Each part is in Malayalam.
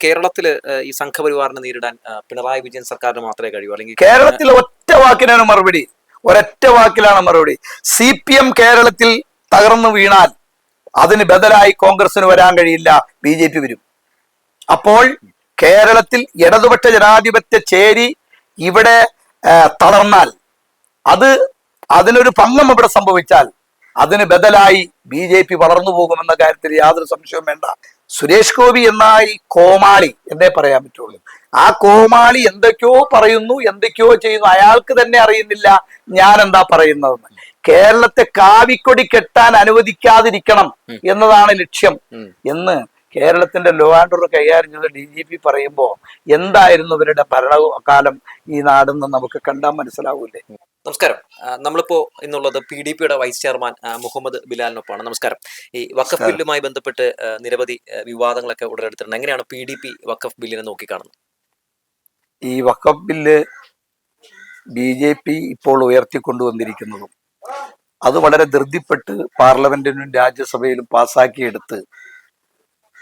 കേരളത്തില് ഈ സംഘപരിവാറിനെ നേരിടാൻ പിണറായി വിജയൻ സർക്കാരിന് മാത്രമേ കഴിയൂ, അല്ലെങ്കിൽ കേരളത്തിൽ ഒറ്റ വാക്കിനാണ് മറുപടി, ഒരൊറ്റ വാക്കിലാണ് മറുപടി. CPM കേരളത്തിൽ തകർന്നു വീണാൽ അതിന് ബദലായി കോൺഗ്രസിന് വരാൻ കഴിയില്ല, BJP വരും. അപ്പോൾ കേരളത്തിൽ ഇടതുപക്ഷ ജനാധിപത്യ ചേരി ഇവിടെ തളർന്നാൽ, അതിനൊരു ഭംഗം ഇവിടെ സംഭവിച്ചാൽ അതിന് ബദലായി BJP വളർന്നു പോകുമെന്ന കാര്യത്തിൽ യാതൊരു സംശയവും വേണ്ട. സുരേഷ് ഗോപി എന്ന ഈ കോമാളി എന്നേ പറയാൻ പറ്റുള്ളൂ. ആ കോമാളി എന്തൊക്കെയോ പറയുന്നു, എന്തൊക്കെയോ ചെയ്യുന്നു, അയാൾക്ക് തന്നെ അറിയുന്നില്ല ഞാൻ എന്താ പറയുന്നതെന്ന്. കേരളത്തെ കാവിക്കൊടി കെട്ടാൻ അനുവദിക്കാതിരിക്കണം എന്നതാണ് ലക്ഷ്യം എന്ന് കേരളത്തിന്റെ ലോ ആൻഡ് ഓർഡർ കൈകാര്യം ചെയ്ത DGP പറയുമ്പോൾ എന്തായിരുന്നു ഇവരുടെ ഭരണകാലം ഈ നാടെന്ന് നമുക്ക് കണ്ടാൽ മനസ്സിലാവൂലേ. നമസ്കാരം. നമ്മളിപ്പോ ഇന്നുള്ളത് PDPയുടെ വൈസ് ചെയർമാൻ മുഹമ്മദ് ബിലാലിനൊപ്പമാണ്. നമസ്കാരം. ഈ വഖഫ് ബില്ലുമായി ബന്ധപ്പെട്ട് നിരവധി വിവാദങ്ങളൊക്കെ ഉടലെടുത്തിട്ടുണ്ട്. എങ്ങനെയാണ് PDP വഖഫ് ബില്ലിനെ നോക്കിക്കാണുന്നത്? ഈ വഖഫ് ബില്ല് BJP ഇപ്പോൾ ഉയർത്തിക്കൊണ്ടുവന്നിരിക്കുന്നതും അത് വളരെ ധൃതിപ്പെട്ട് പാർലമെന്റിനും രാജ്യസഭയിലും പാസ്സാക്കിയെടുത്ത്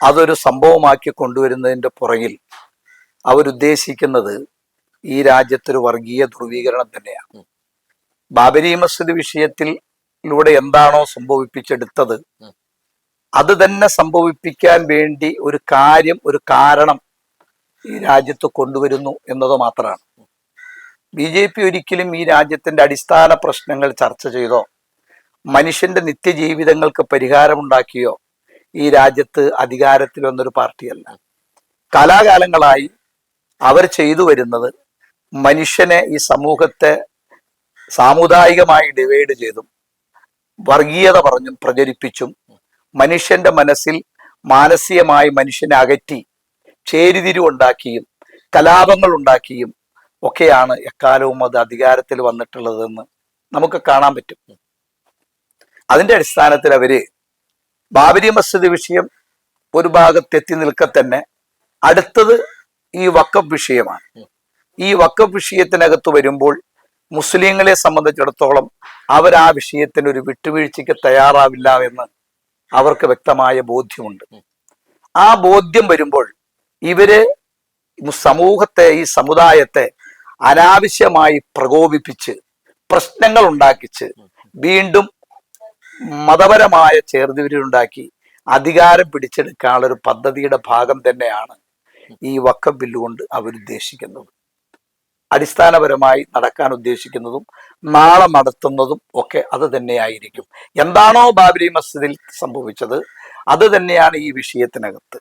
അതൊരു സംഭവമാക്കി കൊണ്ടുവരുന്നതിന്റെ പുറകിൽ അവരുദ്ദേശിക്കുന്നത് ഈ രാജ്യത്തൊരു വർഗീയ ധ്രുവീകരണം തന്നെയാണ്. ബാബരി മസ്ജിദ് വിഷയത്തിലൂടെ എന്താണോ സംഭവിപ്പിച്ചെടുത്തത് അത് തന്നെ സംഭവിപ്പിക്കാൻ വേണ്ടി ഒരു കാരണം ഈ രാജ്യത്ത് കൊണ്ടുവരുന്നു എന്നത് മാത്രമാണ്. BJP ഒരിക്കലും ഈ രാജ്യത്തിന്റെ അടിസ്ഥാന പ്രശ്നങ്ങൾ ചർച്ച ചെയ്തോ മനുഷ്യന്റെ നിത്യജീവിതങ്ങൾക്ക് പരിഹാരമുണ്ടാക്കിയോ ഈ രാജ്യത്ത് അധികാരത്തിൽ വന്നൊരു പാർട്ടിയല്ല. കാലാകാലങ്ങളായി അവർ ചെയ്തു വരുന്നത് മനുഷ്യനെ, ഈ സമൂഹത്തെ സാമുദായികമായി ഡിവൈഡ് ചെയ്തും വർഗീയത പറഞ്ഞും പ്രചരിപ്പിച്ചും മനുഷ്യന്റെ മനസ്സിൽ മാനസികമായി മനുഷ്യനെ അകറ്റി ചേരിതിരിവുണ്ടാക്കിയും കലാപങ്ങൾ ഉണ്ടാക്കിയും ഒക്കെയാണ് എക്കാലവും അത് അധികാരത്തിൽ വന്നിട്ടുള്ളതെന്ന് നമുക്ക് കാണാൻ പറ്റും. അതിന്റെ അടിസ്ഥാനത്തിൽ അവര് ബാബരി മസ്ജിദ് വിഷയം ഒരു ഭാഗത്തെത്തി നിൽക്കെ തന്നെ അടുത്തത് ഈ വഖഫ് വിഷയമാണ്. ഈ വഖഫ് വിഷയത്തിനകത്ത് വരുമ്പോൾ മുസ്ലിങ്ങളെ സംബന്ധിച്ചിടത്തോളം അവർ ആ വിഷയത്തിന് ഒരു വിട്ടുവീഴ്ചയ്ക്ക് തയ്യാറാവില്ല എന്ന് അവർക്ക് വ്യക്തമായ ബോധ്യമുണ്ട്. ആ ബോധ്യം വരുമ്പോൾ ഇവര് സമൂഹത്തെ, ഈ സമുദായത്തെ അനാവശ്യമായി പ്രകോപിപ്പിച്ച് പ്രശ്നങ്ങൾ ഉണ്ടാക്കിച്ച് വീണ്ടും മതപരമായ ചേർതിരിവുണ്ടാക്കി അധികാരം പിടിച്ചെടുക്കാനുള്ള ഒരു പദ്ധതിയുടെ ഭാഗം തന്നെയാണ് ഈ വഖഫ് ബില്ല് കൊണ്ട് അവരുദ്ദേശിക്കുന്നത്. അടിസ്ഥാനപരമായി നടക്കാൻ ഉദ്ദേശിക്കുന്നതും നാളെ നടത്തുന്നതും ഒക്കെ അത് തന്നെയായിരിക്കും. എന്താണോ ബാബരി മസ്ജിദിൽ സംഭവിച്ചത് അത് തന്നെയാണ് ഈ വിഷയത്തിനകത്ത്.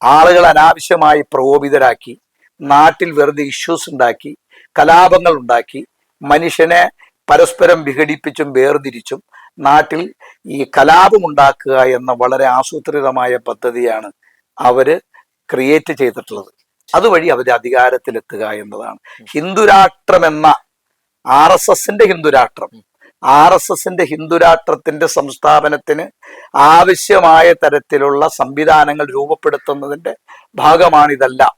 ആളുകൾ അനാവശ്യമായി പ്രകോപിതരാക്കി, നാട്ടിൽ വെറുതെ ഇഷ്യൂസ് ഉണ്ടാക്കി, കലാപങ്ങൾ ഉണ്ടാക്കി, മനുഷ്യനെ പരസ്പരം വിഘടിപ്പിച്ചും വേർതിരിച്ചും നാട്ടിൽ ഈ കലാപമുണ്ടാക്കുക എന്ന വളരെ ആസൂത്രിതമായ പദ്ധതിയാണ് അവര് ക്രിയേറ്റ് ചെയ്തിട്ടുള്ളത്. അതുവഴി അവർ അധികാരത്തിലെത്തുക എന്നതാണ്. ഹിന്ദുരാഷ്ട്രം എന്ന RSSന്റെ ഹിന്ദുരാഷ്ട്രത്തിന്റെ സംസ്ഥാപനത്തിന് ആവശ്യമായ തരത്തിലുള്ള സംവിധാനങ്ങൾ രൂപപ്പെടുത്തുന്നതിന്റെ ഭാഗമാണിതെല്ലാം.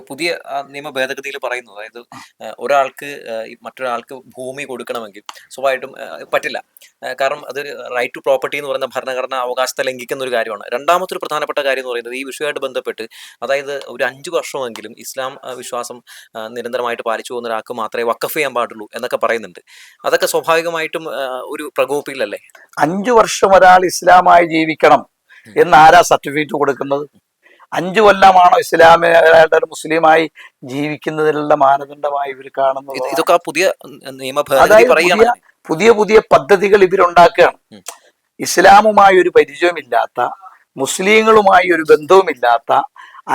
പുതിയ നിയമ ഭേദഗതിയിൽ പറയുന്നത്, അതായത് ഒരാൾക്ക് മറ്റൊരാൾക്ക് ഭൂമി കൊടുക്കണമെങ്കിൽ സ്വാഭാവികമായിട്ടും പറ്റില്ല. കാരണം അതൊരു റൈറ്റ് ടു പ്രോപ്പർട്ടി എന്ന് പറയുന്ന ഭരണഘടനാ അവകാശത്തെ ലംഘിക്കുന്ന ഒരു കാര്യമാണ്. രണ്ടാമത്തെ ഒരു പ്രധാനപ്പെട്ട കാര്യം എന്ന് പറയുന്നത് ഈ വിഷയമായിട്ട് ബന്ധപ്പെട്ട്, അതായത് ഒരു 5 വർഷമെങ്കിലും ഇസ്ലാം വിശ്വാസം നിരന്തരമായിട്ട് പാലിച്ചു പോകുന്ന ഒരാൾക്ക് മാത്രമേ വഖഫ് ചെയ്യാൻ പാടുള്ളൂ എന്നൊക്കെ പറയുന്നുണ്ട്. അതൊക്കെ സ്വാഭാവികമായിട്ടും ഒരു പ്രകോപിപ്പില്ലല്ലേ? 5 വർഷം ഒരാൾ ഇസ്ലാമായി ജീവിക്കണം എന്ന് ആരാ സർട്ടിഫിക്കറ്റ് കൊടുക്കുന്നത്? 5 കൊല്ലമാണോ ഇസ്ലാമിക മുസ്ലിമായി ജീവിക്കുന്നതിനുള്ള മാനദണ്ഡമായി ഇവർ കാണുന്നത്? ഇതൊക്കെ പുതിയ നിയമ ഭേദഗതി, പുതിയ പദ്ധതികൾ ഇവരുണ്ടാക്കുകയാണ്. ഇസ്ലാമുമായി ഒരു പരിചയമില്ലാത്ത, മുസ്ലിങ്ങളുമായി ഒരു ബന്ധവുമില്ലാത്ത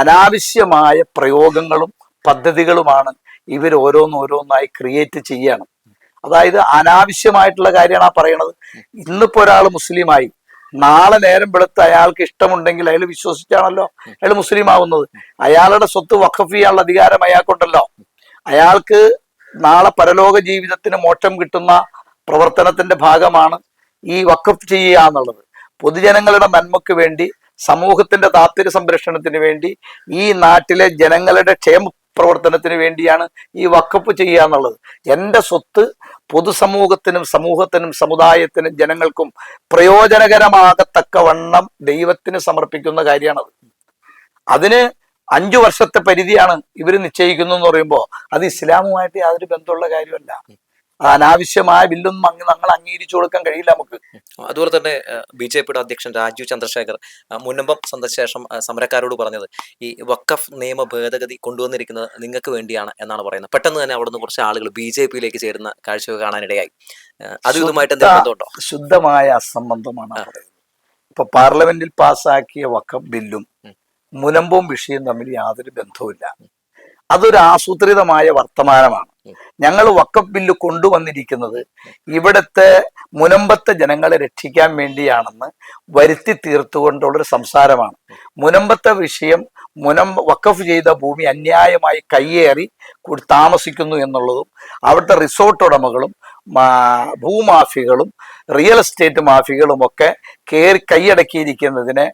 അനാവശ്യമായ പ്രയോഗങ്ങളും പദ്ധതികളുമാണ് ഇവർ ഓരോന്നോരോന്നായി ക്രിയേറ്റ് ചെയ്യണം. അതായത് അനാവശ്യമായിട്ടുള്ള കാര്യമാണ് ആ പറയണത്. ഇന്നിപ്പോ ഒരാൾ മുസ്ലിമായി, നാളെ നേരം വെളുത്ത് അയാൾക്ക് ഇഷ്ടമുണ്ടെങ്കിൽ അയാൾ വിശ്വസിച്ചാണല്ലോ അയാൾ മുസ്ലിം ആവുന്നത്. അയാളുടെ സ്വത്ത് വഖഫ് ചെയ്യാനുള്ള അധികാരം അയാൾക്കുണ്ടല്ലോ. അയാൾക്ക് നാളെ പരലോക ജീവിതത്തിന് മോക്ഷം കിട്ടുന്ന പ്രവർത്തനത്തിന്റെ ഭാഗമാണ് ഈ വഖഫ് ചെയ്യുക എന്നുള്ളത്. പൊതുജനങ്ങളുടെ നന്മയ്ക്ക് വേണ്ടി, സമൂഹത്തിന്റെ താല്പര്യ സംരക്ഷണത്തിന് വേണ്ടി, ഈ നാട്ടിലെ ജനങ്ങളുടെ ക്ഷേമ പ്രവർത്തനത്തിന് വേണ്ടിയാണ് ഈ വഖഫ് ചെയ്യുക എന്നുള്ളത്. എൻ്റെ സ്വത്ത് പൊതുസമൂഹത്തിനും സമുദായത്തിനും ജനങ്ങൾക്കും പ്രയോജനകരമാകത്തക്കവണ്ണം ദൈവത്തിന് സമർപ്പിക്കുന്ന കാര്യമാണത്. അതിന് 5 വർഷത്തെ പരിധിയാണ് ഇവർ നിശ്ചയിക്കുന്നു എന്ന് പറയുമ്പോൾ അത് ഇസ്ലാമുമായിട്ട് യാതൊരു ബന്ധമുള്ള കാര്യമല്ല. അത് അനാവശ്യമായ ബില്ലൊന്നും ഞങ്ങൾ അംഗീകരിച്ചു കൊടുക്കാൻ കഴിയില്ല നമുക്ക്. അതുപോലെ തന്നെ ബി.ജെ.പിയുടെ അധ്യക്ഷൻ രാജീവ് ചന്ദ്രശേഖർ മുനമ്പം സന്ദർശിച്ച ശേഷം സമരക്കാരോട് പറഞ്ഞത് ഈ വഖഫ് നിയമ ഭേദഗതി കൊണ്ടുവന്നിരിക്കുന്നത് നിങ്ങൾക്ക് വേണ്ടിയാണ് എന്നാണ് പറയുന്നത്. പെട്ടെന്ന് തന്നെ അവിടുന്ന് കുറച്ച് ആളുകൾ ബി.ജെ.പിയിലേക്ക് ചേരുന്ന കാഴ്ച കാണാനിടയായി. അത് ഇതുമായിട്ട് എന്തെങ്കിലും ബന്ധമുണ്ടോ? ശുദ്ധമായ അസംബന്ധമാണ് പറയുന്നത്. ഇപ്പൊ പാർലമെന്റിൽ പാസ്സാക്കിയ വഖഫ് ബില്ലും മുനമ്പവും വിഷയം തമ്മിൽ യാതൊരു ബന്ധവുമില്ല. അതൊരു ആസൂത്രിതമായ വർത്തമാനമാണ്. ഞങ്ങൾ വഖഫ് ബില്ല് കൊണ്ടുവന്നിരിക്കുന്നത് ഇവിടുത്തെ മുനമ്പത്തെ ജനങ്ങളെ രക്ഷിക്കാൻ വേണ്ടിയാണെന്ന് വരുത്തി തീർത്തുകൊണ്ടുള്ളൊരു സംസാരമാണ്. മുനമ്പത്തെ വിഷയം വഖഫ് ചെയ്ത ഭൂമി അന്യായമായി കയ്യേറി താമസിക്കുന്നു എന്നുള്ളതും അവിടുത്തെ റിസോർട്ട് ഉടമകളും ഭൂമാഫികളും റിയൽ എസ്റ്റേറ്റ് മാഫികളും ഒക്കെ കൈയടക്കിയിരിക്കുന്നതിനെ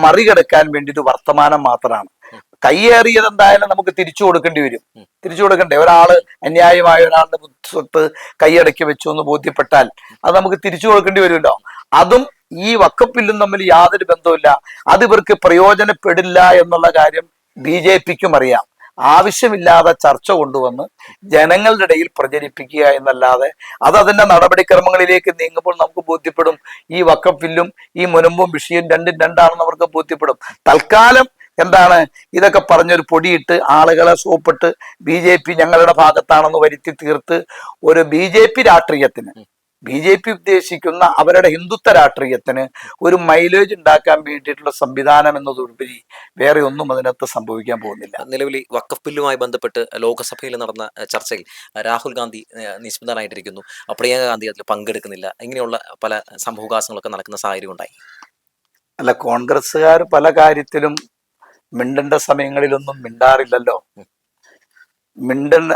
മറികടക്കാൻ വേണ്ടി ഒരു വർത്തമാനം മാത്രമാണ്. കയ്യേറിയത് എന്തായാലും നമുക്ക് തിരിച്ചു കൊടുക്കേണ്ടി വരും. തിരിച്ചു കൊടുക്കണ്ടേ? ഒരാള് അന്യായമായ ഒരാളുടെ സ്വത്ത് കൈയടക്കി വെച്ചു എന്ന് ബോധ്യപ്പെട്ടാൽ അത് നമുക്ക് തിരിച്ചു കൊടുക്കേണ്ടി വരുമല്ലോ. അതും ഈ വഖഫ് ബില്ലും തമ്മിൽ യാതൊരു ബന്ധവുമില്ല. അത് ഇവർക്ക് പ്രയോജനപ്പെടില്ല എന്നുള്ള കാര്യം ബി.ജെ.പിക്കും അറിയാം. ആവശ്യമില്ലാതെ ചർച്ച കൊണ്ടുവന്ന് ജനങ്ങളുടെ ഇടയിൽ പ്രചരിപ്പിക്കുക എന്നല്ലാതെ അത് അതിന്റെ നടപടിക്രമങ്ങളിലേക്ക് നീങ്ങുമ്പോൾ നമുക്ക് ബോധ്യപ്പെടും ഈ വഖഫ് ബില്ലും ഈ മുനമ്പും വിഷയം രണ്ടും രണ്ടാണെന്ന് അവർക്ക് ബോധ്യപ്പെടും. തൽക്കാലം എന്താണ് ഇതൊക്കെ പറഞ്ഞൊരു പൊടിയിട്ട് ആളുകളെ സോപ്പിട്ട് ബി.ജെ.പി ഞങ്ങളുടെ ഭാഗത്താണെന്ന് വരുത്തി തീർത്ത് ഒരു ബി.ജെ.പി രാഷ്ട്രീയത്തിന്, ബി.ജെ.പി ഉദ്ദേശിക്കുന്ന അവരുടെ ഹിന്ദുത്വ രാഷ്ട്രീയത്തിന് ഒരു മൈലേജ് ഉണ്ടാക്കാൻ വേണ്ടിയിട്ടുള്ള സംവിധാനം എന്നതുപരി വേറെ ഒന്നും അതിനകത്ത് സംഭവിക്കാൻ പോകുന്നില്ല. നിലവിൽ വഖഫ് ബില്ലുമായി ബന്ധപ്പെട്ട് ലോകസഭയിൽ നടന്ന ചർച്ചയിൽ രാഹുൽ ഗാന്ധി നിഷ്പന്ദനായിട്ടിരിക്കുന്നു, പ്രിയങ്ക ഗാന്ധി അതിൽ പങ്കെടുക്കുന്നില്ല. ഇങ്ങനെയുള്ള പല സംഭവവികാസങ്ങളൊക്കെ നടക്കുന്ന സാഹചര്യം ഉണ്ടായി. അല്ല, കോൺഗ്രസ്സുകാർ പല കാര്യത്തിലും മിണ്ടേണ്ട സമയങ്ങളിലൊന്നും മിണ്ടാറില്ലല്ലോ.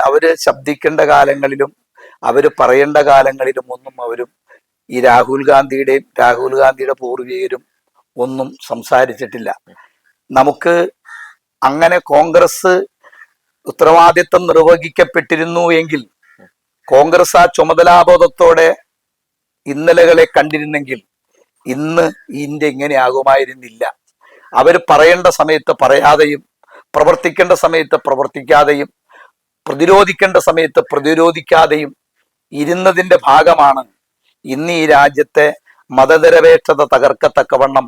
അവര് ശബ്ദിക്കേണ്ട കാലങ്ങളിലും അവര് പറയേണ്ട കാലങ്ങളിലും ഒന്നും അവരും ഈ രാഹുൽ ഗാന്ധിയുടെ പൂർവികരും ഒന്നും സംസാരിച്ചിട്ടില്ല. നമുക്ക് അങ്ങനെ കോൺഗ്രസ് ഉത്തരവാദിത്വം നിർവഹിക്കപ്പെട്ടിരുന്നു എങ്കിൽ, കോൺഗ്രസ് ആ ചുമതലാബോധത്തോടെ ഇന്നലകളെ കണ്ടിരുന്നെങ്കിൽ ഇന്ന് ഇന്ത്യ ഇങ്ങനെ ആകുമായിരുന്നില്ല. അവർ പറയേണ്ട സമയത്ത് പറയാതെയും പ്രവർത്തിക്കേണ്ട സമയത്ത് പ്രവർത്തിക്കാതെയും പ്രതിരോധിക്കേണ്ട സമയത്ത് പ്രതിരോധിക്കാതെയും ഇരുന്നതിന്റെ ഭാഗമാണ് ഇന്ന് ഈ രാജ്യത്തെ മതനിരപേക്ഷത തകർക്കത്തക്കവണ്ണം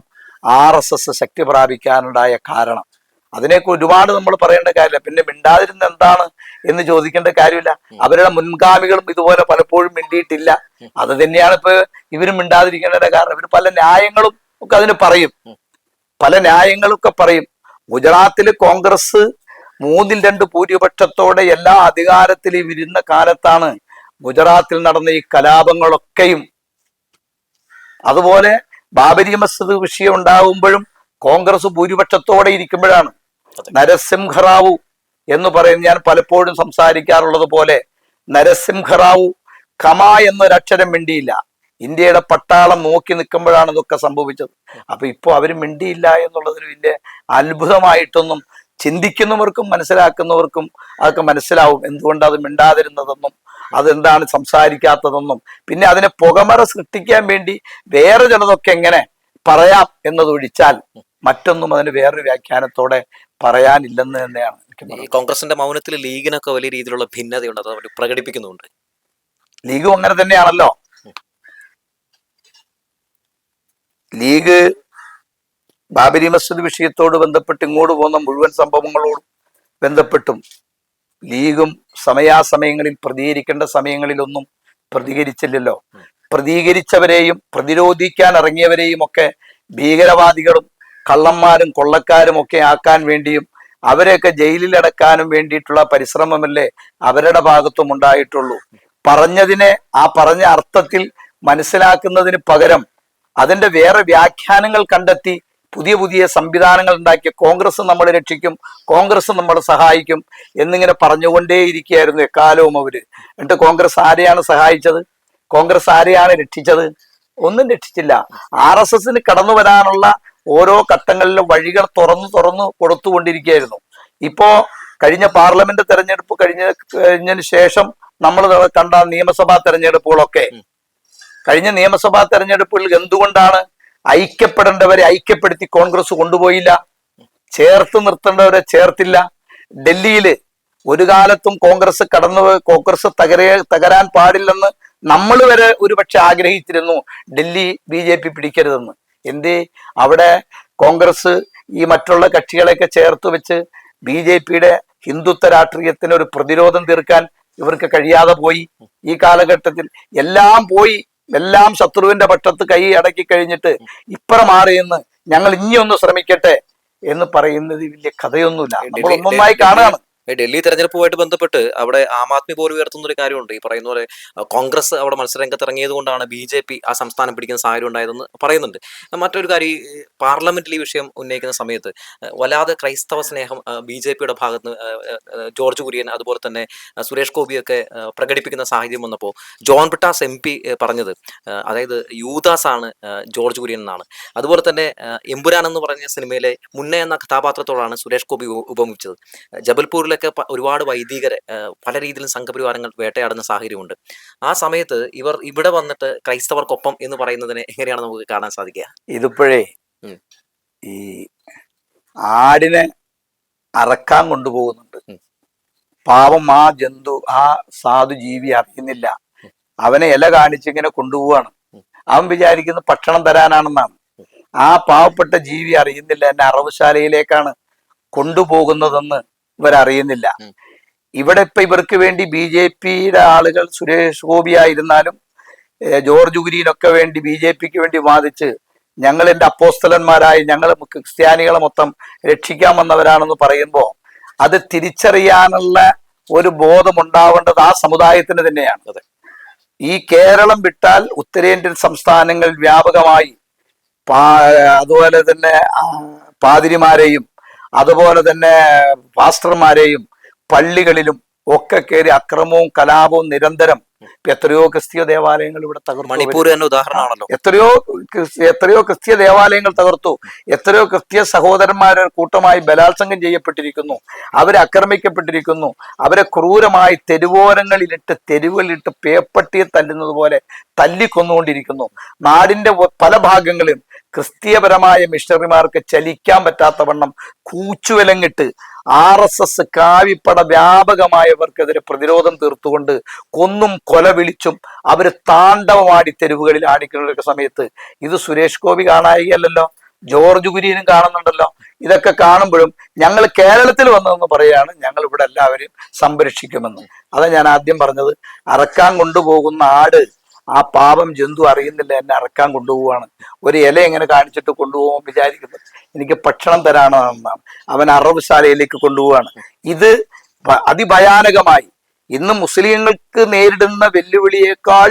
RSS ശക്തി പ്രാപിക്കാനുണ്ടായ കാരണം. അതിനെയൊക്കെ ഒരുപാട് നമ്മൾ പറയേണ്ട കാര്യമില്ല. പിന്നെ മിണ്ടാതിരുന്ന എന്താണ് എന്ന് ചോദിക്കേണ്ട കാര്യമില്ല. അവരുടെ മുൻഗാമികളും ഇതുപോലെ പലപ്പോഴും മിണ്ടിയിട്ടില്ല. അത് തന്നെയാണ് ഇപ്പൊ ഇവരും മിണ്ടാതിരിക്കേണ്ടതിന്റെ കാരണം. ഇവർ പല ന്യായങ്ങളും ഒക്കെ അതിന് പറയും, പല ന്യായങ്ങളൊക്കെ പറയും. ഗുജറാത്തിൽ കോൺഗ്രസ് 3/2 ഭൂരിപക്ഷത്തോടെ എല്ലാ അധികാരത്തിലും ഇരുന്ന കാലത്താണ് ഗുജറാത്തിൽ നടന്ന ഈ കലാപങ്ങളൊക്കെയും. അതുപോലെ ബാബരി മസ്ജിദ് വിഷയം ഉണ്ടാകുമ്പോഴും കോൺഗ്രസ് ഭൂരിപക്ഷത്തോടെ ഇരിക്കുമ്പോഴാണ്. നരസിംഹറാവു എന്ന് പറയും, ഞാൻ പലപ്പോഴും സംസാരിക്കാറുള്ളത് പോലെ നരസിംഹറാവു കമ എന്നൊരക്ഷരം മിണ്ടിയില്ല. ഇന്ത്യയുടെ പട്ടാളം നോക്കി നിൽക്കുമ്പോഴാണ് ഇതൊക്കെ സംഭവിച്ചത്. അപ്പൊ ഇപ്പൊ അവര് മിണ്ടിയില്ല എന്നുള്ളതിന് വലിയ അത്ഭുതമായിട്ടൊന്നും ചിന്തിക്കുന്നവർക്കും മനസ്സിലാക്കുന്നവർക്കും അതൊക്കെ മനസ്സിലാവും എന്തുകൊണ്ട് അത് മിണ്ടാതിരുന്നതെന്നും അതെന്താണ് സംസാരിക്കാത്തതെന്നും. പിന്നെ അതിനെ പുകമറ സൃഷ്ടിക്കാൻ വേണ്ടി വേറെ ചിലതൊക്കെ എങ്ങനെ പറയാം എന്നതൊഴിച്ചാൽ മറ്റൊന്നും അതിന് വേറൊരു വ്യാഖ്യാനത്തോടെ പറയാനില്ലെന്ന് തന്നെയാണ് എനിക്ക്. കോൺഗ്രസിന്റെ മൗനത്തിൽ ലീഗിനൊക്കെ വലിയ രീതിയിലുള്ള ഭിന്നതയുണ്ട്, അത് അവർ പ്രകടിപ്പിക്കുന്നുണ്ട്. ലീഗും അങ്ങനെ തന്നെയാണല്ലോ. ലീഗ് ബാബരി മസ്ജിദ് വിഷയത്തോട് ബന്ധപ്പെട്ട് ഇങ്ങോട്ട് പോകുന്ന മുഴുവൻ സംഭവങ്ങളോടും ബന്ധപ്പെട്ടും ലീഗും സമയാസമയങ്ങളിൽ പ്രതികരിക്കേണ്ട സമയങ്ങളിലൊന്നും പ്രതികരിച്ചില്ലല്ലോ. പ്രതികരിച്ചവരെയും പ്രതിരോധിക്കാൻ ഇറങ്ങിയവരെയും ഒക്കെ ഭീകരവാദികളും കള്ളന്മാരും കൊള്ളക്കാരും ഒക്കെ ആക്കാൻ വേണ്ടിയും അവരെയൊക്കെ ജയിലിൽ അടക്കാനും വേണ്ടിയിട്ടുള്ള പരിശ്രമമല്ലേ അവരുടെ ഭാഗത്തും ഉണ്ടായിട്ടുള്ളൂ. പറഞ്ഞതിനെ ആ പറഞ്ഞ അർത്ഥത്തിൽ മനസ്സിലാക്കുന്നതിന് പകരം അതിന്റെ വേറെ വ്യാഖ്യാനങ്ങൾ കണ്ടെത്തി പുതിയ പുതിയ സംവിധാനങ്ങൾ ഉണ്ടാക്കി കോൺഗ്രസ് നമ്മളെ രക്ഷിക്കും, കോൺഗ്രസ് നമ്മളെ സഹായിക്കും എന്നിങ്ങനെ പറഞ്ഞുകൊണ്ടേയിരിക്കുകയായിരുന്നു എക്കാലവും അവര്. എന്നിട്ട് കോൺഗ്രസ് ആരെയാണ് സഹായിച്ചത്? കോൺഗ്രസ് ആരെയാണ് രക്ഷിച്ചത്? ഒന്നും രക്ഷിച്ചില്ല. RSSന് കടന്നു വരാനുള്ള ഓരോ ഘട്ടങ്ങളിലും വഴികൾ തുറന്നു കൊടുത്തുകൊണ്ടിരിക്കുകയായിരുന്നു. ഇപ്പോ കഴിഞ്ഞ പാർലമെന്റ് തെരഞ്ഞെടുപ്പ് കഴിഞ്ഞതിന് ശേഷം നമ്മൾ കണ്ട നിയമസഭാ തെരഞ്ഞെടുപ്പുകളൊക്കെ, കഴിഞ്ഞ നിയമസഭാ തെരഞ്ഞെടുപ്പുകളിൽ എന്തുകൊണ്ടാണ് ഐക്യപ്പെടേണ്ടവരെ ഐക്യപ്പെടുത്തി കോൺഗ്രസ് കൊണ്ടുപോയില്ല? ചേർത്ത് നിർത്തേണ്ടവരെ ചേർത്തില്ല. ഡൽഹിയില് ഒരു കാലത്തും കോൺഗ്രസ് തകരാൻ പാടില്ലെന്ന് നമ്മൾ വരെ ഒരുപക്ഷെ ആഗ്രഹിച്ചിരുന്നു, ഡൽഹി BJP പിടിക്കരുതെന്ന്. എന്തേ അവിടെ കോൺഗ്രസ് ഈ മറ്റുള്ള കക്ഷികളെയൊക്കെ ചേർത്ത് വെച്ച് BJPയുടെ ഹിന്ദുത്വ രാഷ്ട്രീയത്തിന് ഒരു പ്രതിരോധം തീർക്കാൻ ഇവർക്ക് കഴിയാതെ പോയി. ഈ കാലഘട്ടത്തിൽ എല്ലാം പോയി, എല്ലാം ശത്രുവിന്റെ പക്ഷത്ത് കൈ അടക്കി കഴിഞ്ഞിട്ട് ഇപ്പുറം മാറിയെന്ന് ഞങ്ങൾ ഇനിയൊന്ന് ശ്രമിക്കട്ടെ എന്ന് പറയുന്നത് വലിയ കഥയൊന്നുമില്ല. നമ്മൾ ഒന്നൊന്നായി കാണുകയാണ്. ഡൽഹി തെരഞ്ഞെടുപ്പുമായിട്ട് ബന്ധപ്പെട്ട് അവിടെ ആം ആദ്മി പോലും ഉയർത്തുന്ന ഒരു കാര്യമുണ്ട്. ഈ പറയുന്ന പോലെ കോൺഗ്രസ് അവിടെ മത്സരരംഗത്ത് ഇറങ്ങിയത് കൊണ്ടാണ് BJP ആ സംസ്ഥാനം പിടിക്കുന്ന സാഹചര്യം ഉണ്ടായതെന്ന് പറയുന്നുണ്ട്. മറ്റൊരു കാര്യം, ഈ പാർലമെന്റിൽ ഈ വിഷയം ഉന്നയിക്കുന്ന സമയത്ത് വല്ലാതെ ക്രൈസ്തവ സ്നേഹം BJPയുടെ ഭാഗത്ത് ജോർജ് കുര്യൻ അതുപോലെ തന്നെ സുരേഷ് ഗോപിയൊക്കെ പ്രകടിപ്പിക്കുന്ന സാഹചര്യം വന്നപ്പോൾ ജോൺ ബ്രിട്ടാസ് MP പറഞ്ഞത്, അതായത് യൂദാസ് ആണ് ജോർജ് കുര്യൻ എന്നാണ്. അതുപോലെ തന്നെ എമ്പുരാൻ എന്ന് പറഞ്ഞ സിനിമയിലെ മുന്നേ എന്ന കഥാപാത്രത്തോടാണ് സുരേഷ് ഗോപി ഉപമിച്ചത്. ജബൽപൂരിലെ ഒരുപാട് വൈദികരെ പല രീതിയിലും സംഘപരിവാരങ്ങൾ വേട്ടയാടുന്ന സാഹചര്യമുണ്ട്. ആ സമയത്ത് ഇവർ ഇവിടെ വന്നിട്ട് ക്രൈസ്തവർക്കൊപ്പം എന്ന് പറയുന്നതിനെ എങ്ങനെയാണ് നമുക്ക് കാണാൻ സാധിക്കുക? ഇതിപ്പോഴേ ഈ ആടിനെ അറക്കാൻ കൊണ്ടുപോകുന്നുണ്ട്. പാവം ആ ജന്തു, ആ സാധു ജീവി അറിയുന്നില്ല. അവനെ ഇല കാണിച്ചിങ്ങനെ കൊണ്ടുപോവാണ്. അവൻ വിചാരിക്കുന്നത് ഭക്ഷണം തരാനാണെന്നാണ്. ആ പാവപ്പെട്ട ജീവി അറിയുന്നില്ല എന്നെ അറവുശാലയിലേക്കാണ് കൊണ്ടുപോകുന്നതെന്ന് ഇവരറിയുന്നില്ല. ഇവിടെ ഇപ്പൊ ഇവർക്ക് വേണ്ടി BJPയുടെ ആളുകൾ സുരേഷ് ഗോപി ആയിരുന്നാലും ജോർജ് കുര്യനൊക്കെ വേണ്ടി BJPക്ക് വേണ്ടി വാദിച്ച് ഞങ്ങൾ എൻ്റെ അപ്പോസ്തലന്മാരായി ഞങ്ങൾ ക്രിസ്ത്യാനികളെ മൊത്തം രക്ഷിക്കാൻ വന്നവരാണെന്ന് പറയുമ്പോൾ അത് തിരിച്ചറിയാനുള്ള ഒരു ബോധം ഉണ്ടാവേണ്ടത് ആ സമുദായത്തിന് തന്നെയാണ്. ഈ കേരളം വിട്ടാൽ ഉത്തരേന്ത്യൻ സംസ്ഥാനങ്ങൾ വ്യാപകമായി അതുപോലെ തന്നെ പാതിരിമാരെയും അതുപോലെ തന്നെ പാസ്റ്റർമാരെയും പള്ളികളിലും ഒക്കെ കയറി അക്രമവും കലാപവും നിരന്തരം. എത്രയോ ക്രിസ്തീയ ദേവാലയങ്ങൾ ഇവിടെ തകർത്തു. മണിപ്പൂർ തന്നെ ഉദാഹരണമാണല്ലോ. എത്രയോ ക്രിസ്തീയ ദേവാലയങ്ങൾ തകർത്തു. എത്രയോ ക്രിസ്തീയ സഹോദരന്മാരെ കൂട്ടമായി ബലാത്സംഗം ചെയ്യപ്പെട്ടിരിക്കുന്നു, അവരെ ആക്രമിക്കപ്പെട്ടിരിക്കുന്നു, അവരെ ക്രൂരമായി തെരുവുകളിലിട്ട് പേപ്പട്ടിയെ തല്ലുന്നത് പോലെ തല്ലിക്കൊന്നുകൊണ്ടിരിക്കുന്നു. നാടിന്റെ പല ഭാഗങ്ങളിലും ക്രിസ്തീയപരമായ മിഷണറിമാർക്ക് ചലിക്കാൻ പറ്റാത്തവണ്ണം കൂച്ചുവിലങ്ങിട്ട് RSS കാവിപ്പട വ്യാപകമായവർക്കെതിരെ പ്രതിരോധം തീർത്തുകൊണ്ട് കൊന്നും കൊല വിളിച്ചും അവര് താണ്ഡവമാടി തെരുവുകളിൽ ആടിക്കുന്ന സമയത്ത് ഇത് സുരേഷ് ഗോപി കാണായികയല്ലല്ലോ, ജോർജ് കുര്യനും കാണുന്നുണ്ടല്ലോ. ഇതൊക്കെ കാണുമ്പോഴും ഞങ്ങൾ കേരളത്തിൽ വന്നതെന്ന് പറയാണ് ഞങ്ങൾ ഇവിടെ എല്ലാവരെയും സംരക്ഷിക്കുമെന്ന്. അതാ ഞാൻ ആദ്യം പറഞ്ഞത്, അറക്കാൻ കൊണ്ടുപോകുന്ന ആട് ആ പാപം ജന്തു അറിയുന്നില്ല എന്നെ അറക്കാൻ കൊണ്ടുപോവാണ്. ഒരു ഇല എങ്ങനെ കാണിച്ചിട്ട് കൊണ്ടുപോകാൻ വിചാരിക്കുന്നത് എനിക്ക് ഭക്ഷണം തരാണെന്നാണ്. അവൻ അറവുശാലയിലേക്ക് കൊണ്ടുപോവാണ്. ഇത് അതിഭയാനകമായി ഇന്ന് മുസ്ലിങ്ങൾക്ക് നേരിടുന്ന വെല്ലുവിളിയേക്കാൾ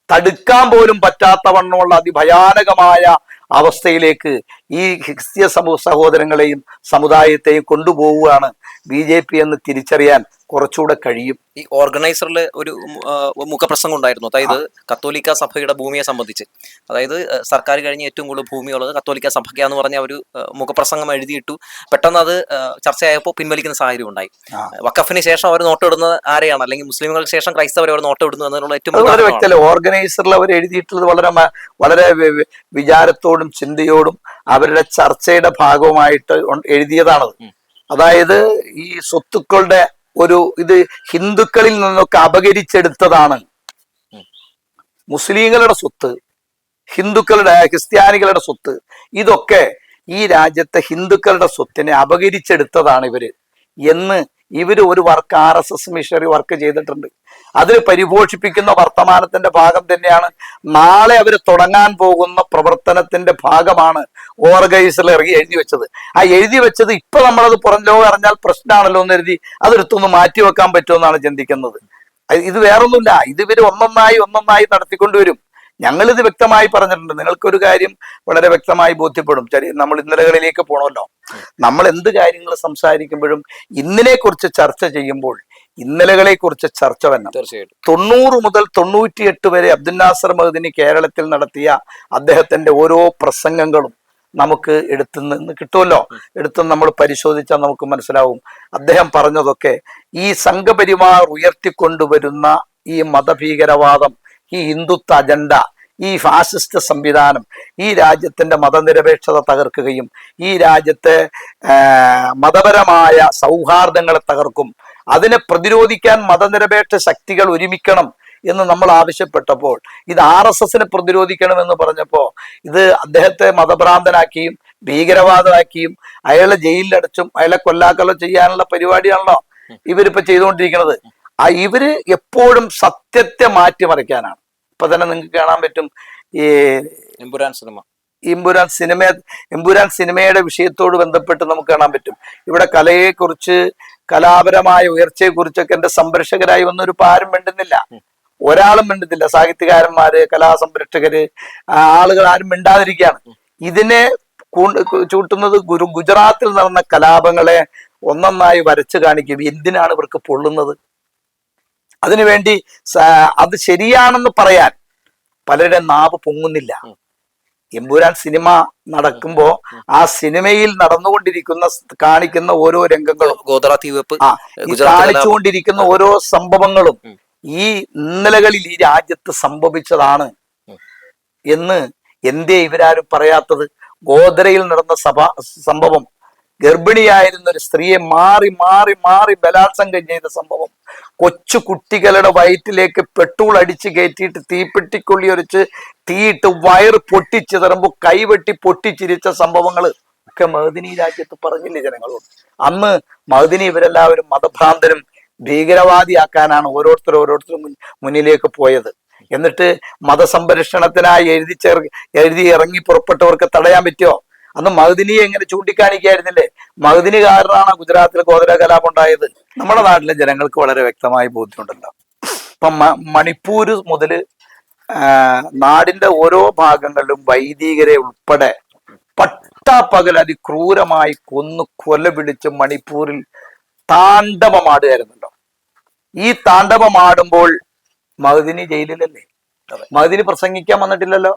തടുക്കാൻ പോലും പറ്റാത്തവണ്ണമുള്ള അതിഭയാനകമായ അവസ്ഥയിലേക്ക് ഈ ക്രിസ്തീയ സഹോദരങ്ങളെയും സമുദായത്തെയും കൊണ്ടുപോവുകയാണ് BJP എന്ന് തിരിച്ചറിയാൻ കുറച്ചുകൂടെ കഴിയും. ഈ ഓർഗനൈസറിൽ ഒരു മുഖപ്രസംഗം ഉണ്ടായിരുന്നു. അതായത് കത്തോലിക്ക സഭയുടെ ഭൂമിയെ സംബന്ധിച്ച്, അതായത് സർക്കാർ കഴിഞ്ഞ് ഏറ്റവും കൂടുതൽ ഭൂമിയുള്ളത് കത്തോലിക്ക സഭയ്ക്കാന്ന് പറഞ്ഞ ഒരു മുഖപ്രസംഗം എഴുതിയിട്ടു. പെട്ടെന്ന് അത് ചർച്ചയായപ്പോൾ പിൻവലിക്കുന്ന സാഹചര്യം ഉണ്ടായി. വഖഫിന് ശേഷം അവർ നോട്ടിടുന്നത് ആരെയാണ്, അല്ലെങ്കിൽ മുസ്ലിമുകൾക്ക് ശേഷം ക്രൈസ്തവർ അവർ നോട്ടിടുന്നു എന്നതിനുള്ള ഏറ്റവും വ്യക്തമല്ല. ഓർഗനൈസറിൽ അവർ എഴുതിയിട്ടുള്ളത് വളരെ വിചാരത്തോടും ചിന്തയോടും അവരുടെ ചർച്ചയുടെ ഭാഗവുമായിട്ട് എഴുതിയതാണത്. അതായത് ഈ സ്വത്തുക്കളുടെ ഇത് ഹിന്ദുക്കളിൽ നിന്നൊക്കെ അപകരിച്ചെടുത്തതാണ്. മുസ്ലിങ്ങളുടെ സ്വത്ത്, ക്രിസ്ത്യാനികളുടെ സ്വത്ത്, ഇതൊക്കെ ഈ രാജ്യത്തെ ഹിന്ദുക്കളുടെ സ്വത്തിനെ അപകരിച്ചെടുത്തതാണ് ഇവര് ഒരു വർക്ക് RSS മിഷണറി വർക്ക് ചെയ്തിട്ടുണ്ട്. അതിൽ പരിപോഷിപ്പിക്കുന്ന വർത്തമാനത്തിന്റെ ഭാഗം തന്നെയാണ് നാളെ അവർ തുടങ്ങാൻ പോകുന്ന പ്രവർത്തനത്തിന്റെ ഭാഗമാണ് ഓർഗനൈസറിൽ എഴുതി വെച്ചത്. ആ എഴുതി വെച്ചത് ഇപ്പൊ നമ്മളത് പുറം ലോകം അറിഞ്ഞാൽ പ്രശ്നമാണല്ലോ എന്ന് കരുതി അതെടുത്തൊന്ന് മാറ്റിവെക്കാൻ പറ്റുമെന്നാണ് ചിന്തിക്കുന്നത്. ഇത് വേറൊന്നുമില്ല. ഇത് ഇവര് ഒന്നൊന്നായി നടത്തിക്കൊണ്ടുവരും. ഞങ്ങളിത് വ്യക്തമായി പറഞ്ഞിട്ടുണ്ട്. നിങ്ങൾക്കൊരു കാര്യം വളരെ വ്യക്തമായി ബോധ്യപ്പെടും. നമ്മൾ ഇന്നലകളിലേക്ക് പോകണമല്ലോ. നമ്മൾ എന്ത് കാര്യങ്ങൾ സംസാരിക്കുമ്പോഴും ഇന്നിനെ കുറിച്ച് ചർച്ച ചെയ്യുമ്പോൾ ഇന്നലകളെ കുറിച്ച് ചർച്ച വേണം. തീർച്ചയായിട്ടും 90 മുതൽ 98 വരെ അബ്ദുൽ നാസർ മഅ്ദനി കേരളത്തിൽ നടത്തിയ അദ്ദേഹത്തിന്റെ ഓരോ പ്രസംഗങ്ങളും നമുക്ക് എടുത്തുനിന്ന് കിട്ടുമല്ലോ. എടുത്ത് നമ്മൾ പരിശോധിച്ചാൽ നമുക്ക് മനസ്സിലാവും. അദ്ദേഹം പറഞ്ഞതൊക്കെ ഈ സംഘപരിവാർ ഉയർത്തിക്കൊണ്ടുവരുന്ന ഈ മതഭീകരവാദം, ഈ ഹിന്ദുത്വ അജണ്ട, ഈ ഫാസിസ്റ്റ് സംവിധാനം ഈ രാജ്യത്തിന്റെ മതനിരപേക്ഷത തകർക്കുകയും ഈ രാജ്യത്തെ മതപരമായ സൗഹാർദ്ദങ്ങളെ തകർക്കും. അതിനെ പ്രതിരോധിക്കാൻ മതനിരപേക്ഷ ശക്തികൾ ഒരുമിക്കണം എന്ന് നമ്മൾ ആവശ്യപ്പെട്ടപ്പോൾ, ഇത് RSSനെ പ്രതിരോധിക്കണമെന്ന് പറഞ്ഞപ്പോൾ ഇത് അദ്ദേഹത്തെ മതഭ്രാന്തനാക്കിയും ഭീകരവാദമാക്കിയും അയാളെ ജയിലിലടച്ചും അയാളെ കൊല്ലാക്കൊല്ലം ചെയ്യാനുള്ള പരിപാടിയാണല്ലോ ഇവരിപ്പോ ചെയ്തുകൊണ്ടിരിക്കുന്നത്. ഇവര് എപ്പോഴും സത്യത്തെ മാറ്റിമറിക്കാനാണ്. ഇപ്പൊ തന്നെ നിങ്ങൾക്ക് കാണാൻ പറ്റും ഈ എമ്പുരാൻ സിനിമയുടെ വിഷയത്തോട് ബന്ധപ്പെട്ട് നമുക്ക് കാണാൻ പറ്റും. ഇവിടെ കലയെക്കുറിച്ച്, കലാപരമായ ഉയർച്ചയെക്കുറിച്ചൊക്കെ എന്റെ സംരക്ഷകരായി വന്നൊരു ആരും മിണ്ടുന്നില്ല, ഒരാളും മിണ്ടുന്നില്ല. സാഹിത്യകാരന്മാര്, കലാസംരക്ഷകര്, ആളുകൾ ആരും മിണ്ടാതിരിക്കുകയാണ്. ഇതിനെ ചൂട്ടുന്നത് ഗുജറാത്തിൽ നടന്ന കലാപങ്ങളെ ഒന്നൊന്നായി വരച്ചു കാണിക്കും. എന്തിനാണ് ഇവർക്ക് പൊള്ളുന്നത്? അതിനുവേണ്ടി അത് ശരിയാണെന്ന് പറയാൻ പലരുടെ നാവ് പൊങ്ങുന്നില്ല. എമ്പുരാൻ സിനിമ നടക്കുമ്പോ ആ സിനിമയിൽ കാണിക്കുന്ന ഓരോ രംഗങ്ങളും, കാണിച്ചുകൊണ്ടിരിക്കുന്ന ഓരോ സംഭവങ്ങളും ഈ ഇന്നലകളിൽ ഈ രാജ്യത്ത് സംഭവിച്ചതാണ് എന്ന് എന്തേ ഇവരാരും പറയാത്തത്? ഗോദ്രയിൽ നടന്ന സംഭവം, ഗർഭിണിയായിരുന്ന ഒരു സ്ത്രീയെ മാറി മാറി മാറി ബലാത്സംഗം ചെയ്ത സംഭവം, കൊച്ചു കുട്ടികളുടെ വയറ്റിലേക്ക് പെട്രോൾ അടിച്ച് കയറ്റിയിട്ട് തീപ്പെട്ടിക്കൊള്ളി ഒരിച്ച് തീയിട്ട് വയറ് പൊട്ടിച്ചിതറുമ്പോൾ കൈവെട്ടി പൊട്ടിച്ചിരിച്ച സംഭവങ്ങൾ ഒക്കെ മഅ്ദിനി രാജ്യത്ത് പറഞ്ഞില്ലേ ജനങ്ങളോട്? അന്ന് മഅ്ദിനി ഇവരെല്ലാവരും മതഭ്രാന്തരും ഭീകരവാദിയാക്കാനാണ് ഓരോരുത്തരും മുന്നിലേക്ക് പോയത്. എന്നിട്ട് മതസംരക്ഷണത്തിനായി എഴുതി ഇറങ്ങി പുറപ്പെട്ടവർക്ക് തടയാൻ പറ്റുമോ? അന്ന് മഅ്ദിനിയെ എങ്ങനെ ചൂണ്ടിക്കാണിക്കായിരുന്നില്ലേ? മഅ്ദിനി കാരണമാണ് ഗുജറാത്തിൽ ഗോത്ര കലാപം ഉണ്ടായത്. നമ്മുടെ നാട്ടിലെ ജനങ്ങൾക്ക് വളരെ വ്യക്തമായി ബോധ്യമുണ്ടല്ലോ. ഇപ്പൊ മണിപ്പൂര് മുതല് നാടിന്റെ ഓരോ ഭാഗങ്ങളിലും വൈദികരെ ഉൾപ്പെടെ പട്ടാപ്പകൽ അതിക്രൂരമായി കൊല പിടിച്ച് മണിപ്പൂരിൽ താണ്ഡവമാടുകയായിരുന്നല്ലോ. ഈ താണ്ഡവമാടുമ്പോൾ മഅ്ദിനി ജയിലിലല്ലേ? മഅ്ദിനി പ്രസംഗിക്കാൻ വന്നിട്ടില്ലല്ലോ.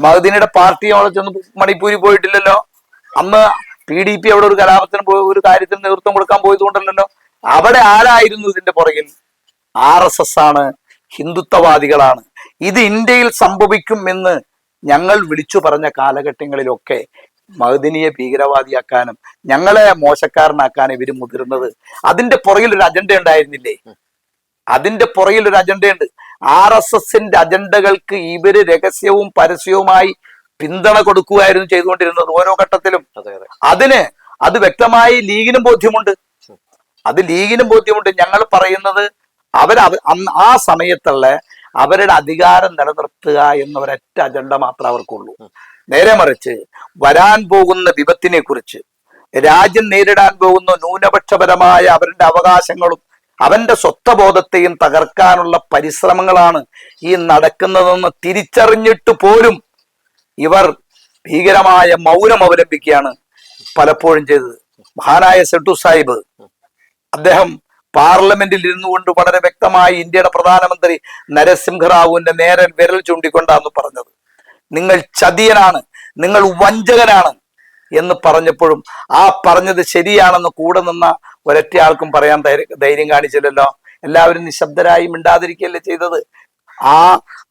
മഅ്ദിനിയുടെ പാർട്ടി അവിടെ ചെന്ന് മണിപ്പൂരിൽ പോയിട്ടില്ലല്ലോ. അന്ന് PDP അവിടെ ഒരു കലാപത്തിന് ഒരു കാര്യത്തിന് നേതൃത്വം കൊടുക്കാൻ പോയതുകൊണ്ടല്ലോ. അവിടെ ആരായിരുന്നു ഇതിന്റെ പുറകിൽ? RSS ആണ്, ഹിന്ദുത്വവാദികളാണ്. ഇത് ഇന്ത്യയിൽ സംഭവിക്കും എന്ന് ഞങ്ങൾ വിളിച്ചു പറഞ്ഞ കാലഘട്ടങ്ങളിലൊക്കെ മഅ്ദിനിയെ ഭീകരവാദിയാക്കാനും ഞങ്ങളെ മോശക്കാരനാക്കാനും ഇവര് മുതിർന്നത്. അതിന്റെ പുറകിൽ ഒരു അജണ്ട ഉണ്ടായിരുന്നില്ലേ? അതിന്റെ പുറകിൽ ഒരു അജണ്ടയുണ്ട്. RSSന്റെ അജണ്ടകൾക്ക് ഇവര് രഹസ്യവും പരസ്യവുമായി പിന്തുണ കൊടുക്കുകയായിരുന്നു ചെയ്തുകൊണ്ടിരുന്നത് ഓരോ ഘട്ടത്തിലും. അത് വ്യക്തമായി ലീഗിനും ബോധ്യമുണ്ട്. ഞങ്ങൾ പറയുന്നത് ആ സമയത്തുള്ള അവരുടെ അധികാരം നിലനിർത്തുക എന്ന ഒരൊറ്റ അജണ്ട മാത്രമേ അവർക്കുള്ളൂ. നേരെ മറിച്ച് വരാൻ പോകുന്ന വിപത്തിനെ കുറിച്ച്, രാജ്യം നേരിടാൻ പോകുന്ന ന്യൂനപക്ഷപരമായ അവരുടെ അവകാശങ്ങളും അവന്റെ സ്വത്വബോധത്തെയും തകർക്കാനുള്ള പരിശ്രമങ്ങളാണ് ഈ നടക്കുന്നതെന്ന് തിരിച്ചറിഞ്ഞിട്ട് പോലും ഇവർ ഭീകരമായ മൗനം അവലംബിക്കുകയാണ് പലപ്പോഴും ചെയ്തത്. മഹാനായ സെട്ടു സാഹിബ് അദ്ദേഹം പാർലമെന്റിൽ ഇരുന്നു കൊണ്ട് വളരെ വ്യക്തമായി ഇന്ത്യയുടെ പ്രധാനമന്ത്രി നരസിംഹറാവുവിന്റെ നേരെ വിരൽ ചൂണ്ടിക്കൊണ്ടാന്ന് പറഞ്ഞത്. നിങ്ങൾ ചതിയനാണ്, നിങ്ങൾ വഞ്ചകനാണ് എന്ന് പറഞ്ഞപ്പോഴും ആ പറഞ്ഞത് ശരിയാണെന്ന് കൂടെ നിന്ന ഒരൊറ്റ ആൾക്കും പറയാൻ ധൈര്യം കാണിച്ചില്ലല്ലോ. എല്ലാവരും നിശബ്ദരായി മിണ്ടാതിരിക്കുകയല്ലേ ചെയ്തത്.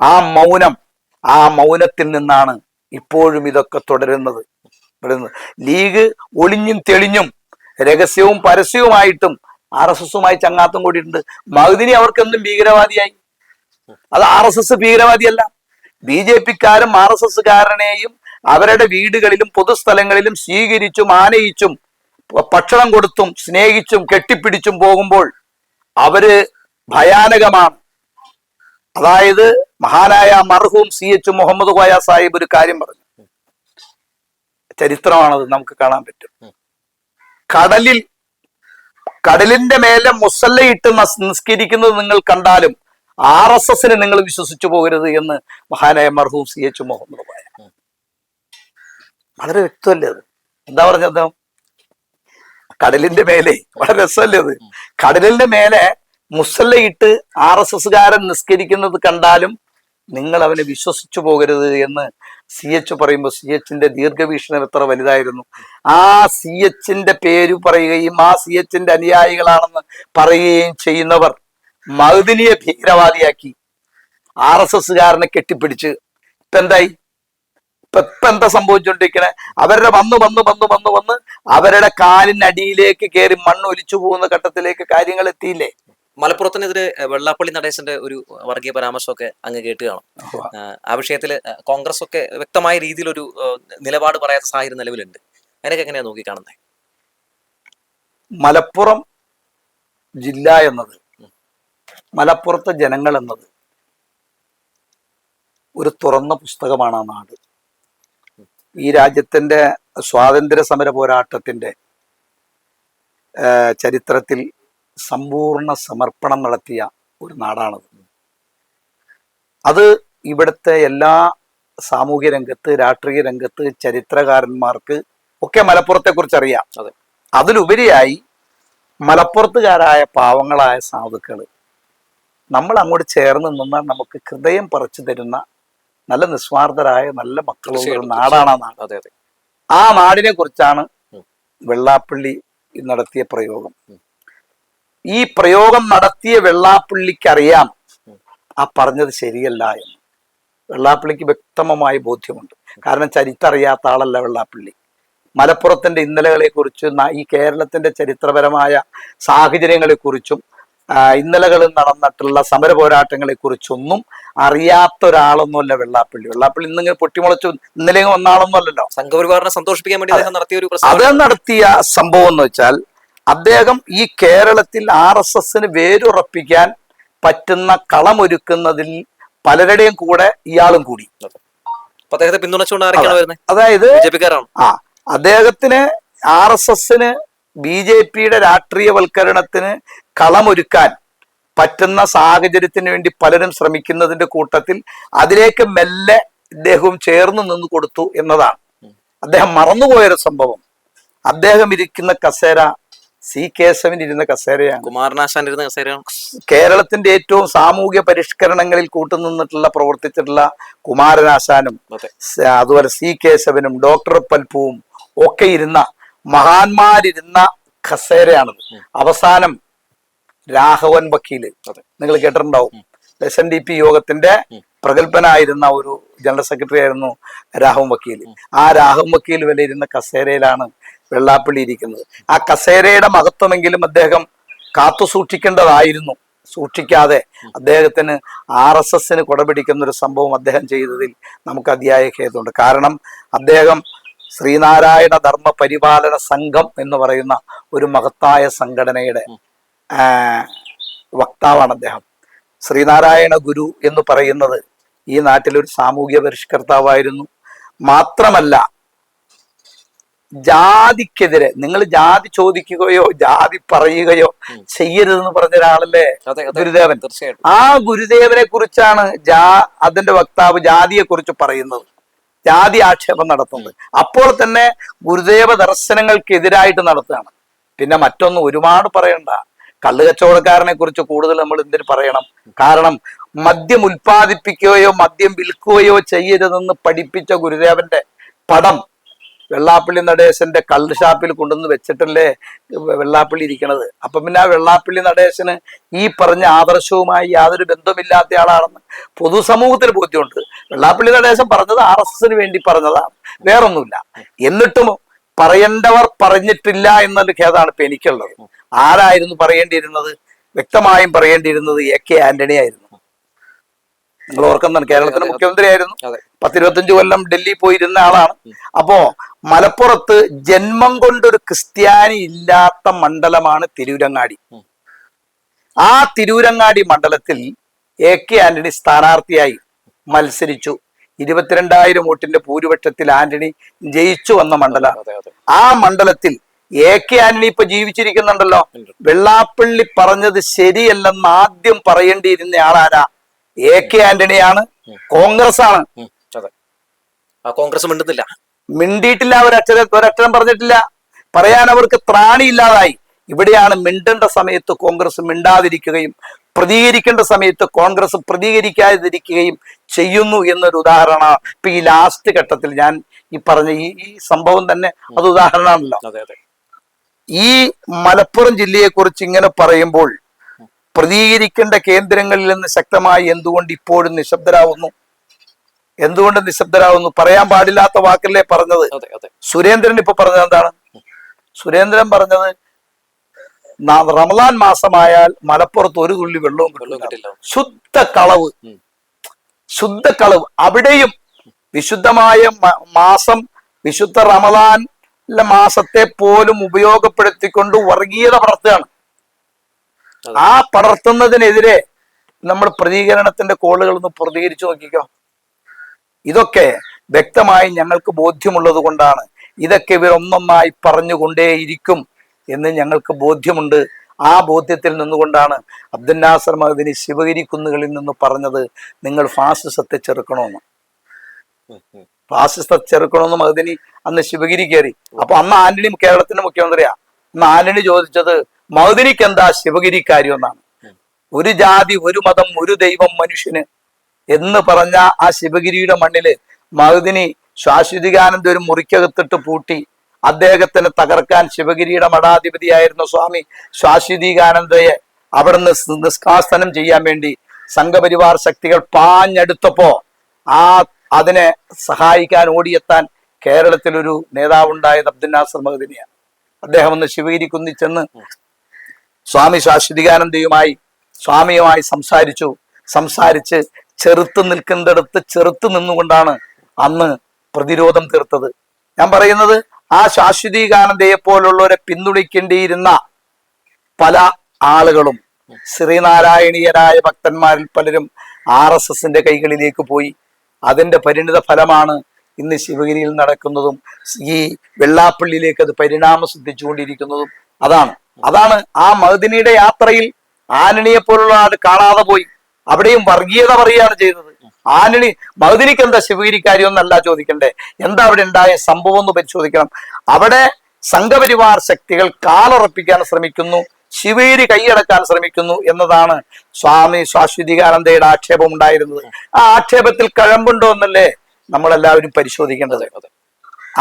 ആ മൗനത്തിൽ നിന്നാണ് ഇപ്പോഴും ഇതൊക്കെ തുടരുന്നത്. ലീഗ് ഒളിഞ്ഞും തെളിഞ്ഞും രഹസ്യവും പരസ്യവുമായിട്ടും RSSുമായി ചങ്ങാത്തം കൂടിയിട്ടുണ്ട്. മഅ്ദിനി അവർക്കെന്നും ഭീകരവാദിയായി. അത് RSS ഭീകരവാദിയല്ല. BJPക്കാരും RSSകാരനെയും അവരുടെ വീടുകളിലും പൊതുസ്ഥലങ്ങളിലും സ്വീകരിച്ചും ആനയിച്ചും ഭക്ഷണം കൊടുത്തും സ്നേഹിച്ചും കെട്ടിപ്പിടിച്ചും പോകുമ്പോൾ അവര് ഭയാനകമാണ്. അതായത് മഹാനായ മർഹൂം CH മുഹമ്മദ് കോയ സാഹിബ് ഒരു കാര്യം പറഞ്ഞു. ചരിത്രമാണത്, നമുക്ക് കാണാൻ പറ്റും. കടലിന്റെ മേലെ മുസല്ലയിട്ട് നിസ്കരിക്കുന്നത് നിങ്ങൾ കണ്ടാലും RSSനെ നിങ്ങൾ വിശ്വസിച്ചു പോകരുത് എന്ന് മഹാനായ മർഹൂം CH മുഹമ്മദ് കോയ. വളരെ വ്യക്തമല്ലേ അത്? എന്താ പറഞ്ഞത്? കടലിന്റെ മേലെ, വളരെ രസമല്ലേ അത്? കടലിന്റെ മേലെ മുസല്ലയിട്ട് RSSകാരൻ നിസ്കരിക്കുന്നത് കണ്ടാലും നിങ്ങൾ അവനെ വിശ്വസിച്ചു പോകരുത് എന്ന് CH പറയുമ്പോൾ CHന്റെ ദീർഘവീക്ഷണം എത്ര വലുതായിരുന്നു. ആ CHന്റെ പേര് പറയുകയും ആ CHന്റെ അനുയായികളാണെന്ന് പറയുകയും ചെയ്യുന്നവർ മഅ്ദിനിയെ ഭീകരവാദിയാക്കി RSSകാരനെ കെട്ടിപ്പിടിച്ച് ഇപ്പൊ എന്തായി? ഇപ്പൊ എന്താ സംഭവിച്ചുകൊണ്ടിരിക്കണേ? അവരുടെ വന്ന് അവരുടെ കാലിനടിയിലേക്ക് കയറി മണ്ണ് ഒലിച്ചു പോകുന്ന ഘട്ടത്തിലേക്ക് കാര്യങ്ങൾ എത്തിയില്ലേ? മലപ്പുറത്തിനെതിരെ വെള്ളാപ്പള്ളി നടേശന്റെ ഒരു വർഗീയ പരാമർശമൊക്കെ അങ്ങ് കേട്ട് കാണും. ആ വിഷയത്തിൽ കോൺഗ്രസ് ഒക്കെ വ്യക്തമായ രീതിയിലൊരു നിലപാട് പറയാത്ത സാഹചര്യം നിലവിലുണ്ട്. അതിനൊക്കെ എങ്ങനെയാ നോക്കി കാണുന്നത്? മലപ്പുറം ജില്ല എന്നത്, മലപ്പുറത്തെ ജനങ്ങൾ എന്നത് ഒരു തുറന്ന പുസ്തകമാണ്. ആ നാട് ഈ രാജ്യത്തിന്റെ സ്വാതന്ത്ര്യ സമര പോരാട്ടത്തിന്റെ ചരിത്രത്തിൽ സമ്പൂർണ്ണ സമർപ്പണം നടത്തിയ ഒരു നാടാണത്. അത് ഇവിടുത്തെ എല്ലാ സാമൂഹ്യ രംഗത്ത്, രാഷ്ട്രീയ രംഗത്ത്, ചരിത്രകാരന്മാർക്ക് ഒക്കെ മലപ്പുറത്തെ കുറിച്ച് അറിയാം. അതിലുപരിയായി മലപ്പുറത്തുകാരായ പാവങ്ങളായ സാധുക്കൾ നമ്മൾ അങ്ങോട്ട് ചേർന്ന് നിന്നാൽ നമുക്ക് ഹൃദയം പറിച്ചു തരുന്ന നല്ല നിസ്വാർത്ഥരായ നല്ല മക്കളുള്ള ഒരു നാടാണ് ആ നാട്. ആ നാടിനെ കുറിച്ചാണ് വെള്ളാപ്പള്ളി നടത്തിയ പ്രയോഗം. ഈ പ്രയോഗം നടത്തിയ വെള്ളാപ്പള്ളിക്കറിയാം ആ പറഞ്ഞത് ശരിയല്ല എന്ന്. വെള്ളാപ്പള്ളിക്ക് വ്യക്തമായ ബോധ്യമുണ്ട്. കാരണം ചരിത്രം അറിയാത്ത ആളല്ല വെള്ളാപ്പള്ളി. മലപ്പുറത്തിന്റെ ഇന്നലകളെ കുറിച്ച്, ഈ കേരളത്തിന്റെ ചരിത്രപരമായ സാഹചര്യങ്ങളെ കുറിച്ചും ഇന്നലകളിൽ നടന്നിട്ടുള്ള സമര പോരാട്ടങ്ങളെ കുറിച്ചൊന്നും അറിയാത്ത ഒരാളൊന്നുമല്ല വെള്ളാപ്പള്ളി. വെള്ളാപ്പള്ളി ഇന്നിങ്ങനെ പൊട്ടിമുളച്ചു ഇന്നലെ വന്ന ആളൊന്നും അല്ലല്ലോ. സംഘപരിവാറിനെ സന്തോഷിപ്പിക്കാൻ വേണ്ടി നടത്തിയ സംഭവം എന്ന് വെച്ചാൽ, അദ്ദേഹം ഈ കേരളത്തിൽ RSSന് വേരുറപ്പിക്കാൻ പറ്റുന്ന കളമൊരുക്കുന്നതിൽ പലരുടെയും കൂടെ ഇയാളും കൂടി. അദ്ദേഹത്തെ പിന്തുണച്ചുകൊണ്ട് അതായത് അദ്ദേഹത്തിന് RSSന് BJPയുടെ രാഷ്ട്രീയവൽക്കരണത്തിന് കളമൊരുക്കാൻ പറ്റുന്ന സാഹചര്യത്തിന് വേണ്ടി പലരും ശ്രമിക്കുന്നതിന്റെ കൂട്ടത്തിൽ അതിലേക്ക് മെല്ലെ ഇദ്ദേഹവും ചേർന്ന് നിന്ന് കൊടുത്തു എന്നതാണ്. അദ്ദേഹം മറന്നുപോയൊരു സംഭവം, അദ്ദേഹം ഇരിക്കുന്ന കസേര C. കേശവൻ ഇരുന്ന കസേരയാണ്. കുമാരനാശാൻ ഇരുന്ന കസേരയാണ്. കേരളത്തിന്റെ ഏറ്റവും സാമൂഹ്യ പരിഷ്കരണങ്ങളിൽ കൂട്ടുനിന്നിട്ടുള്ള പ്രവർത്തിച്ചിട്ടുള്ള കുമാരനാശാനും അതുപോലെ C. കേശവനും ഡോക്ടർ പൽപ്പുവും ഒക്കെ ഇരുന്ന മഹാന്മാരിരുന്ന കസേരയാണത്. അവസാനം രാഘവൻ വക്കീല്, നിങ്ങൾ കേട്ടിട്ടുണ്ടാവും, SNDP യോഗത്തിന്റെ പ്രഗത്ഭനായിരുന്ന ഒരു ജനറൽ സെക്രട്ടറി ആയിരുന്നു രാഘവൻ വക്കീല്. ആ രാഘവൻ വക്കീൽ വരെ ഇരുന്ന കസേരയിലാണ് വെള്ളാപ്പള്ളി ഇരിക്കുന്നത്. ആ കസേരയുടെ മഹത്വമെങ്കിലും അദ്ദേഹം കാത്തു സൂക്ഷിക്കേണ്ടതായിരുന്നു. സൂക്ഷിക്കാതെ അദ്ദേഹത്തിന് RSSന് കൊടപിടിക്കുന്ന ഒരു സംഭവം അദ്ദേഹം ചെയ്തതിൽ നമുക്ക് അതിയായ ഖേദമുണ്ട്. കാരണം അദ്ദേഹം ശ്രീനാരായണ ധർമ്മ പരിപാലന സംഘം എന്ന് പറയുന്ന ഒരു മഹത്തായ സംഘടനയുടെ വക്താവാണ് അദ്ദേഹം. ശ്രീനാരായണ ഗുരു എന്ന് പറയുന്നത് ഈ നാട്ടിലൊരു സാമൂഹ്യ പരിഷ്കർത്താവായിരുന്നു. മാത്രമല്ല, ജാതിക്കെതിരെ നിങ്ങൾ ജാതി ചോദിക്കുകയോ ജാതി പറയുകയോ ചെയ്യരുതെന്ന് പറഞ്ഞ ഒരാളല്ലേ ഗുരുദേവൻ. ആ ഗുരുദേവനെ കുറിച്ചാണ് അതിന്റെ വക്താവ് ജാതിയെ കുറിച്ച് പറയുന്നത്, ജാതി ആക്ഷേപം നടത്തുന്നത്. അപ്പോൾ തന്നെ ഗുരുദേവ ദർശനങ്ങൾക്കെതിരായിട്ട് നടത്തുകയാണ്. പിന്നെ മറ്റൊന്നും ഒരുപാട് പറയണ്ട. കള്ളുകച്ചവടക്കാരനെ കുറിച്ച് കൂടുതൽ നമ്മൾ എന്തിനു പറയണം? കാരണം മദ്യം ഉൽപ്പാദിപ്പിക്കുകയോ മദ്യം വിൽക്കുകയോ ചെയ്യരുതെന്ന് പഠിപ്പിച്ച ഗുരുദേവന്റെ പടം വെള്ളാപ്പള്ളി നടേശന്റെ കള്ള് ഷാപ്പിൽ കൊണ്ടുവന്ന് വെച്ചിട്ടല്ലേ വെള്ളാപ്പള്ളി ഇരിക്കണത്. അപ്പൊ പിന്നെ ആ വെള്ളാപ്പള്ളി നടേശന് ഈ പറഞ്ഞ ആദർശവുമായി യാതൊരു ബന്ധമില്ലാത്ത ആളാണെന്ന് പൊതുസമൂഹത്തിന് ബോധ്യമുണ്ട്. വെള്ളാപ്പള്ളി നടേശൻ പറഞ്ഞത് RSSന് വേണ്ടി പറഞ്ഞതാണ്, വേറൊന്നുമില്ല. എന്നിട്ടും പറയേണ്ടവർ പറഞ്ഞിട്ടില്ല എന്നൊരു ഖേദമാണ് ഇപ്പൊ എനിക്കുള്ളത്. ആരായിരുന്നു പറയേണ്ടിയിരുന്നത്? വ്യക്തമായും പറയേണ്ടിയിരുന്നത് AK ആന്റണി ആയിരുന്നു. നിങ്ങൾ ഓർക്കുന്നതാണ്, കേരളത്തിന്റെ മുഖ്യമന്ത്രി ആയിരുന്നു. 10-25 കൊല്ലം ഡൽഹി പോയിരുന്ന ആളാണ്. അപ്പോ മലപ്പുറത്ത് ജന്മം കൊണ്ടൊരു ക്രിസ്ത്യാനി ഇല്ലാത്ത മണ്ഡലമാണ് തിരൂരങ്ങാടി. ആ തിരൂരങ്ങാടി മണ്ഡലത്തിൽ AK ആന്റണി സ്ഥാനാർത്ഥിയായി മത്സരിച്ചു. 22,000 വോട്ടിന്റെ ഭൂരിപക്ഷത്തിൽ ആന്റണി ജയിച്ചു വന്ന മണ്ഡലം. ആ മണ്ഡലത്തിൽ AK ആന്റണി ഇപ്പൊ ജീവിച്ചിരിക്കുന്നുണ്ടല്ലോ. വെള്ളാപ്പള്ളി പറഞ്ഞത് ശരിയല്ലെന്ന് ആദ്യം പറയേണ്ടിയിരുന്ന ആളാരാ? AK ആന്റണിയാണ്, കോൺഗ്രസ് ആണ്. കോൺഗ്രസ് മിണ്ടിയിട്ടില്ല, ഒരക്ഷരം പറഞ്ഞിട്ടില്ല. പറയാൻ അവർക്ക് ത്രാണിയില്ലാതായി. ഇവിടെയാണ് മിണ്ടേണ്ട സമയത്ത് കോൺഗ്രസ് മിണ്ടാതിരിക്കുകയും പ്രതികരിക്കേണ്ട സമയത്ത് കോൺഗ്രസ് പ്രതികരിക്കാതിരിക്കുകയും ചെയ്യുന്നു എന്നൊരു ഉദാഹരണമാണ് ഇപ്പൊ ഈ ലാസ്റ്റ് ഘട്ടത്തിൽ ഞാൻ ഈ പറഞ്ഞ ഈ സംഭവം തന്നെ അത് ഉദാഹരണമാണല്ലോ. ഈ മലപ്പുറം ജില്ലയെ കുറിച്ച് ഇങ്ങനെ പറയുമ്പോൾ പ്രതികരിക്കേണ്ട കേന്ദ്രങ്ങളിൽ നിന്ന് ശക്തമായി എന്തുകൊണ്ട് ഇപ്പോഴും നിശബ്ദരാകുന്നു? എന്തുകൊണ്ട് നിശബ്ദരാകുന്നു? പറയാൻ പാടില്ലാത്ത വാക്കല്ലേ പറഞ്ഞത്. അതെ അതെ സുരേന്ദ്രൻ ഇപ്പൊ പറഞ്ഞത് എന്താണ്? സുരേന്ദ്രൻ പറഞ്ഞത് റമദാൻ മാസമായാൽ മലപ്പുറത്ത് ഒരു തുള്ളി വെള്ളവും കിട്ടില്ല. കിട്ടില്ല. ശുദ്ധ കളവ്, ശുദ്ധ കളവ്. അവിടെയും വിശുദ്ധമായ മാസം, വിശുദ്ധ റമദാൻ മാസത്തെ പോലും ഉപയോഗപ്പെടുത്തിക്കൊണ്ട് വർഗീയത പടർത്തുകയാണ്. ആ പടർത്തുന്നതിനെതിരെ നമ്മൾ പ്രതികരണത്തിന്റെ കോളുകൾ ഒന്ന് പ്രതികരിച്ചു നോക്കിക്കോ. ഇതൊക്കെ വ്യക്തമായി ഞങ്ങൾക്ക് ബോധ്യമുള്ളത് കൊണ്ടാണ്. ഇതൊക്കെ ഇവർ ഒന്നൊന്നായി പറഞ്ഞുകൊണ്ടേയിരിക്കും എന്ന് ഞങ്ങൾക്ക് ബോധ്യമുണ്ട്. ആ ബോധ്യത്തിൽ നിന്നുകൊണ്ടാണ് അബ്ദുൽ നാസർ മഅ്ദനി ശിവഗിരി കുന്നുകളിൽ നിന്ന് പറഞ്ഞത്, നിങ്ങൾ ഫാസിസത്തെ ചെറുക്കണമെന്ന്. ഫാസിസത്തെ ചെറുക്കണമെന്ന് മഅ്ദനി അന്ന് ശിവഗിരി കയറി. അപ്പൊ അന്ന് ആന്റണി കേരളത്തിന്റെ മുഖ്യമന്ത്രിയാ. അന്ന് ആന്റണി ചോദിച്ചത് മഅ്ദനിക്ക് എന്താ ശിവഗിരി കാര്യമെന്നാണ്. ഒരു ജാതി, ഒരു മതം, ഒരു ദൈവം, മനുഷ്യന് എന്ന് പറഞ്ഞ ആ ശിവഗിരിയുടെ മണ്ണില് മഅ്ദനി ശാശ്വതികാനന്ദ ഒരു മുറിക്കകത്തിട്ട് പൂട്ടി അദ്ദേഹത്തിന് തകർക്കാൻ ശിവഗിരിയുടെ മഠാധിപതിയായിരുന്ന സ്വാമി ശാശ്വതികാനന്ദയെ അവിടുന്ന് നിഷ്കാസനം ചെയ്യാൻ വേണ്ടി സംഘപരിവാർ ശക്തികൾ പാഞ്ഞെടുത്തപ്പോ അതിനെ സഹായിക്കാൻ ഓടിയെത്താൻ കേരളത്തിലൊരു നേതാവുണ്ടായത് അബ്ദുൽ നാസർ മഅ്ദനിയാണ്. അദ്ദേഹം ഒന്ന് ശിവഗിരി കുന്നിൽ ചെന്ന് സ്വാമി സ്വാമിയുമായി സംസാരിച്ച് ചെറുത്ത് നിൽക്കുന്നിടത്ത് ചെറുത്ത് നിന്നുകൊണ്ടാണ് അന്ന് പ്രതിരോധം തീർത്തത്. ഞാൻ പറയുന്നത് ആ ശാശ്വതീകാനന്ദയെ പോലുള്ളവരെ പിന്തുണയ്ക്കേണ്ടിയിരുന്ന പല ആളുകളും ശ്രീനാരായണീയരായ ഭക്തന്മാരിൽ പലരും RSSന്റെ കൈകളിലേക്ക് പോയി. അതിന്റെ പരിണിത ഫലമാണ് ഇന്ന് ശിവഗിരിയിൽ നടക്കുന്നതും ഈ വെള്ളാപ്പള്ളിയിലേക്ക് അത് പരിണാമം സിദ്ധിച്ചുകൊണ്ടിരിക്കുന്നതും. അതാണ് ആ മഅ്ദനിയുടെ യാത്രയിൽ ആന്റണിയെ പോലുള്ള ആൾ കാണാതെ പോയി. അവിടെയും വർഗീയത പറയുകയാണ് ചെയ്തത്. മഅ്ദനിക്ക് എന്താ ശിവഗിരി കാര്യമൊന്നല്ല ചോദിക്കണ്ടേ, എന്താ അവിടെ ഉണ്ടായ സംഭവം എന്ന് പരിശോധിക്കണം. അവിടെ സംഘപരിവാർ ശക്തികൾ കാലുറപ്പിക്കാൻ ശ്രമിക്കുന്നു, ശിവഗിരി കൈയടക്കാൻ ശ്രമിക്കുന്നു എന്നതാണ് സ്വാമി ശാശ്വതികാനന്ദയുടെ ആക്ഷേപം ഉണ്ടായിരുന്നത്. ആ ആക്ഷേപത്തിൽ കഴമ്പുണ്ടോ എന്നല്ലേ നമ്മളെല്ലാവരും പരിശോധിക്കേണ്ടത്.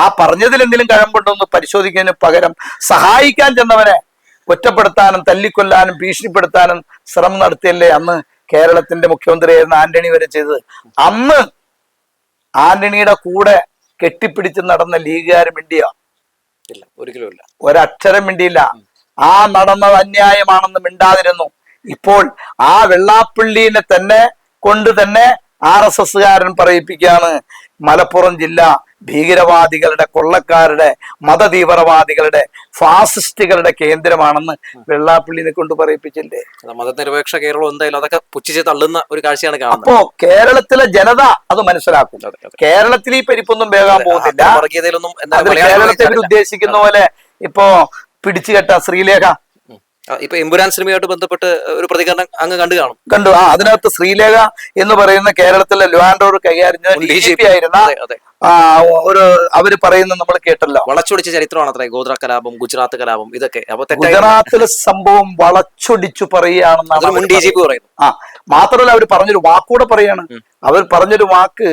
ആ പറഞ്ഞതിൽ എന്തെങ്കിലും കഴമ്പുണ്ടോ എന്ന് പരിശോധിക്കുന്നതിന് പകരം സഹായിക്കാൻ ചെന്നവനെ ഒറ്റപ്പെടുത്താനും തല്ലിക്കൊല്ലാനും ഭീഷണിപ്പെടുത്താനും ശ്രമം നടത്തിയല്ലേ അന്ന് കേരളത്തിന്റെ മുഖ്യമന്ത്രിയായിരുന്ന ആന്റണി വരെ ചെയ്തത്. അന്ന് ആന്റണിയുടെ കൂടെ കെട്ടിപ്പിടിച്ച് നടന്ന ലീഗുകാരും മിണ്ടിയോ? ഇല്ല, ഒരിക്കലും ഇല്ല, ഒരക്ഷരം മിണ്ടിയില്ല. ആ നടന്നത് അന്യായമാണെന്ന് മിണ്ടാതിരുന്നു. ഇപ്പോൾ ആ വെള്ളാപ്പള്ളിനെ കൊണ്ട് തന്നെ RSSകാരൻ പറയിപ്പിക്കുകയാണ് മലപ്പുറം ജില്ല ഭീകരവാദികളുടെ, കൊള്ളക്കാരുടെ, മതതീവ്രവാദികളുടെ, ഫാസിസ്റ്റുകളുടെ കേന്ദ്രമാണെന്ന് വെള്ളാപ്പള്ളിനെ കൊണ്ട് പറയിപ്പിച്ചില്ലേ? മതനിരപേക്ഷ കേരളം എന്തായാലും അതൊക്കെ പുച്ഛിച്ച് തള്ളുന്ന ഒരു കാഴ്ചയാണ് കാണുന്നത്. അപ്പോ കേരളത്തിലെ ജനത അത് മനസ്സിലാക്കും. കേരളത്തിൽ ഈ പരിപ്പൊന്നും വേകാൻ പോകുന്നില്ല. കേരളത്തെ ഉദ്ദേശിക്കുന്ന പോലെ ഇപ്പോ പിടിച്ചുകെട്ട ശ്രീലേഖ, ഇപ്പൊ എമ്പുരാൻ സിനിമയായിട്ട് ബന്ധപ്പെട്ട് ഒരു പ്രതികരണം അങ്ങ് കണ്ടു. അതിനകത്ത് ശ്രീലേഖ എന്ന് പറയുന്ന കേരളത്തിലെ ലോ ആൻഡ് ഓർഡർ കൈകാര്യം DGP ആയിരുന്ന അവര് പറയുന്നത് നമ്മൾ കേട്ടല്ലോ. വളച്ചൊടിച്ച ചരിത്രമാണ് അത്ര ഗോത്ര കലാപം, ഗുജറാത്ത് കലാപം, ഇതൊക്കെ. ഗുജറാത്തിലെ സംഭവം വളച്ചൊടിച്ചു പറയുകയാണെന്നാണ് DGP പറയുന്നത്. മാത്രമല്ല അവർ പറഞ്ഞൊരു വാക്കൂടെ പറയാണ്. അവർ പറഞ്ഞൊരു വാക്ക്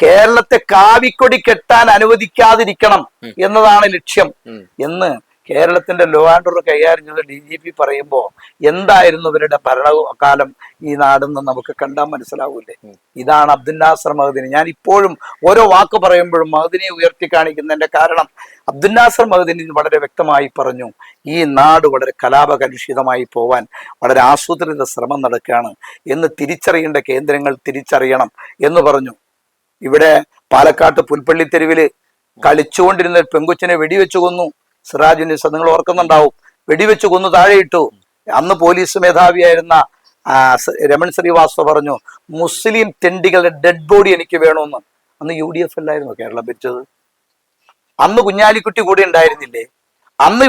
കേരളത്തെ കാവിക്കൊടി കെട്ടാൻ അനുവദിക്കാതിരിക്കണം എന്നതാണ് ലക്ഷ്യം എന്ന് കേരളത്തിന്റെ ലോ ആൻഡ് ഓർഡർ കൈകാര്യം ചെയ്ത DGP പറയുമ്പോ എന്തായിരുന്നു ഇവരുടെ ഭരണകാലം ഈ നാടെന്ന് നമുക്ക് കണ്ടാൽ മനസ്സിലാവൂലേ? ഇതാണ് അബ്ദുൽ നാസർ മഅ്ദനി. ഞാൻ ഇപ്പോഴും ഓരോ വാക്ക് പറയുമ്പോഴും മഅ്ദനിയെ ഉയർത്തി കാണിക്കുന്നതിന്റെ കാരണം അബ്ദുൽ നാസർ മഅ്ദനി വളരെ വ്യക്തമായി പറഞ്ഞു, ഈ നാട് വളരെ കലാപകലുഷിതമായി പോവാൻ വളരെ ആസൂത്രിത ശ്രമം നടക്കുകയാണ് എന്ന് തിരിച്ചറിയേണ്ട കേന്ദ്രങ്ങൾ തിരിച്ചറിയണം എന്ന് പറഞ്ഞു. ഇവിടെ പാലക്കാട്ട് പുൽപ്പള്ളി തെരുവില് കളിച്ചുകൊണ്ടിരുന്ന പെങ്കൊച്ചിനെ വെടിവെച്ചു കൊന്നു. സിറാജുന്നിസ, നിങ്ങൾ ഓർക്കുന്നുണ്ടാവും. വെടിവെച്ച് കൊന്നു താഴെയിട്ടു. അന്ന് പോലീസ് മേധാവിയായിരുന്ന രമൺ ശ്രീവാസ്തവ പറഞ്ഞു, മുസ്ലിം തെണ്ടികളുടെ ഡെഡ് ബോഡി എനിക്ക് വേണമെന്ന്. അന്ന് UDF അല്ലായിരുന്നു കേരളം ഭരിച്ചത്. അന്ന് കുഞ്ഞാലിക്കുട്ടി കൂടെ ഉണ്ടായിരുന്നില്ലേ? അന്ന്